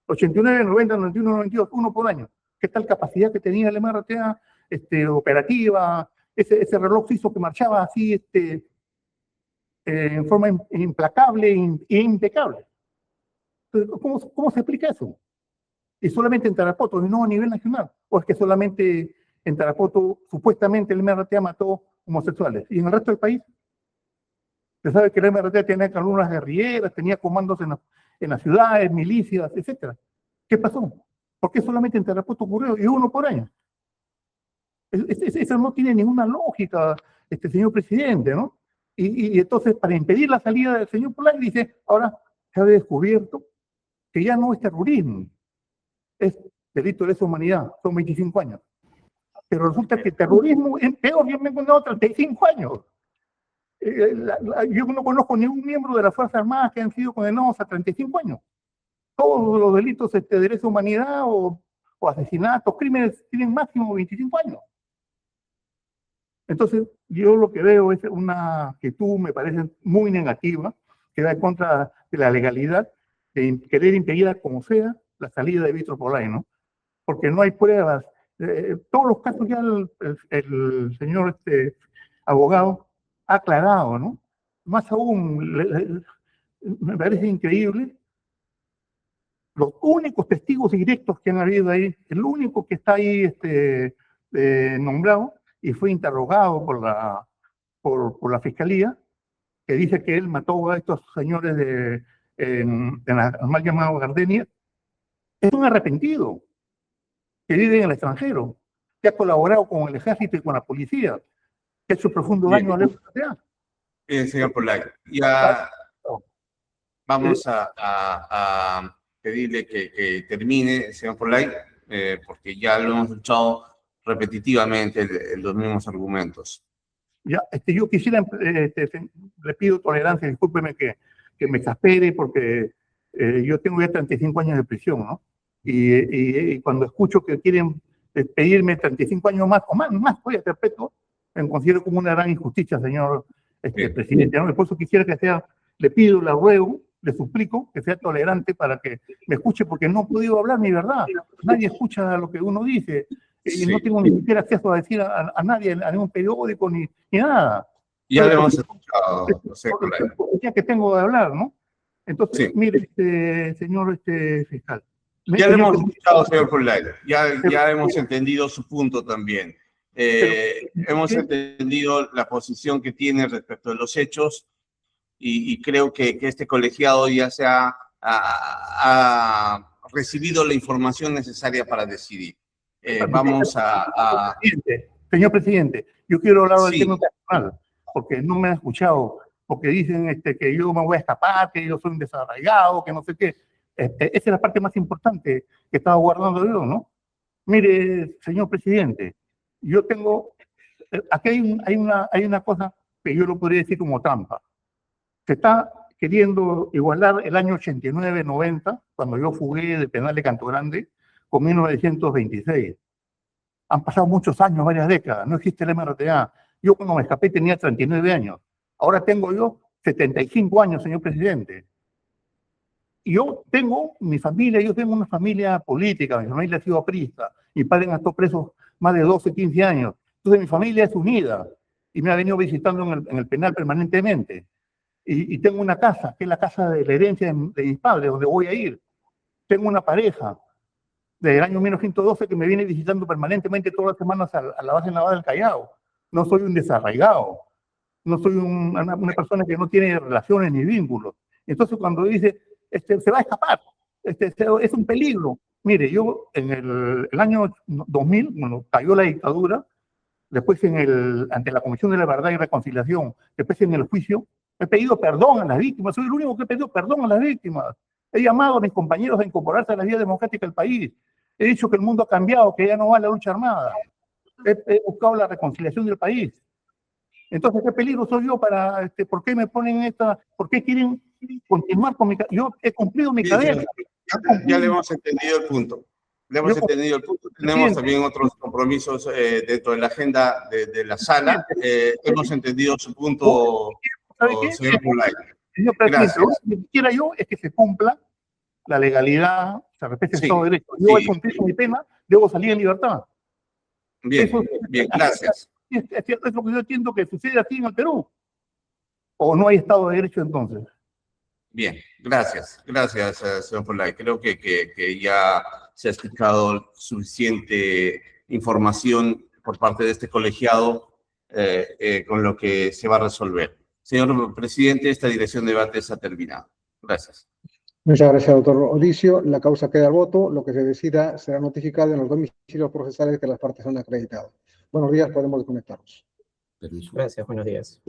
89, 90, 91, 92, uno por año. ¿Qué tal capacidad que tenía el MRTA operativa? Ese reloj suizo que marchaba así en forma implacable e impecable. Entonces, ¿cómo se explica eso? Y solamente en Tarapoto, y no a nivel nacional. O es que solamente en Tarapoto, supuestamente el MRTA mató homosexuales. Y en el resto del país, se sabe que el MRTA tenía algunas guerrilleras, tenía comandos en las ciudades, milicias, etc. ¿Qué pasó? ¿Por qué solamente en Tarapoto ocurrió? Y uno por año. Eso no tiene ninguna lógica, señor presidente, ¿no? Y entonces, para impedir la salida del señor Polaris, dice, ahora se ha descubierto que ya no es terrorismo, es delito de lesa humanidad, son 25 años. Pero resulta que terrorismo es peor, yo me he encontrado 35 años. Yo no conozco ningún miembro de las Fuerzas Armadas que han sido condenados a 35 años. Todos los delitos de lesa humanidad o asesinatos, crímenes, tienen máximo 25 años. Entonces, yo lo que veo es una actitud, me parece muy negativa, que va en contra de la legalidad, de querer impedir como sea la salida de Víctor Polaris, ¿no? Porque no hay pruebas. Todos los casos ya el señor abogado ha aclarado, ¿no? Más aún, me parece increíble, los únicos testigos directos que han habido ahí, el único que está ahí nombrado y fue interrogado por la fiscalía, que dice que él mató a estos señores en la mal llamado Gardenia, es un arrepentido que vive en el extranjero, que ha colaborado con el ejército y con la policía, que ha hecho profundo daño al MRTA. Señor Polay, ya vamos a pedirle que termine, señor Polay, porque ya lo hemos escuchado repetitivamente los mismos argumentos. Ya, yo quisiera, le pido tolerancia, discúlpeme que me exaspere porque yo tengo ya 35 años de prisión, ¿no? Y cuando escucho que quieren pedirme 35 años más, o más todavía perpetuo, me considero como una gran injusticia, señor presidente, ¿no? Por eso quisiera que sea, le pido, le ruego, le suplico que sea tolerante para que me escuche, porque no he podido hablar mi verdad. Nadie escucha lo que uno dice. Y no tengo ni siquiera acceso a decir a nadie, a ningún periódico, ni nada. Ya lo hemos escuchado, Ya que tengo de hablar, ¿no? Entonces, sí. Mire, señor fiscal. Ya lo hemos escuchado, señor Polay. Ya hemos entendido su punto también. Hemos entendido la posición que tiene respecto de los hechos y creo que este colegiado ya ha recibido la información necesaria para decidir. Vamos a... Señor presidente, yo quiero hablar del Sí. tema personal, porque no me han escuchado, porque dicen que yo me voy a escapar, que yo soy un desarraigado, que no sé qué. Esa es la parte más importante que estaba guardando yo, ¿no? Mire, señor presidente, yo tengo, aquí hay una cosa que yo lo podría decir como trampa. Se está queriendo igualar el año 89-90, cuando yo fugué del penal de Canto Grande, con 1926. Han pasado muchos años, varias décadas, no existe el MRTA. Yo cuando me escapé tenía 39 años. Ahora tengo yo 75 años, señor presidente. Y yo tengo mi familia, yo tengo una familia política, mi familia ha sido aprista, mi padre ha estado preso más de 12, 15 años. Entonces mi familia es unida y me ha venido visitando en el penal permanentemente. Y tengo una casa, que es la casa de la herencia de mis padres, donde voy a ir. Tengo una pareja del año 1912 que me viene visitando permanentemente todas las semanas a la base naval del Callao. No soy un desarraigado, no soy una persona que no tiene relaciones ni vínculos. Entonces cuando dice, se va a escapar, es un peligro. Mire, yo en el año 2000, cuando cayó la dictadura, después ante la Comisión de la Verdad y Reconciliación, después en el juicio, he pedido perdón a las víctimas, soy el único que he pedido perdón a las víctimas. He llamado a mis compañeros a incorporarse a la vida democrática del país. He dicho que el mundo ha cambiado, que ya no va la lucha armada. He buscado la reconciliación del país. Entonces, ¿qué peligro soy yo para, por qué me ponen por qué quieren continuar con mi cadena? Yo he cumplido mi cadena. Ya le hemos entendido el punto. Tenemos también otros compromisos dentro de la agenda de la sala. Hemos entendido su punto, señor Polay. Señor presidente, lo que quiera yo es que se cumpla la legalidad, se respete el Estado de Derecho. Yo he cumplido mi pena, debo salir en libertad. Bien, bien, gracias. Es lo que yo entiendo que sucede aquí en el Perú. ¿O no hay Estado de Derecho entonces? Bien, gracias, señor Polay. Creo que ya se ha escuchado suficiente información por parte de este colegiado con lo que se va a resolver. Señor presidente, esta dirección de debates ha terminado. Gracias. Muchas gracias, doctor Odicio. La causa queda al voto. Lo que se decida será notificado en los domicilios procesales que las partes han acreditado. Buenos días, podemos desconectarnos. Permiso. Gracias, buenos días.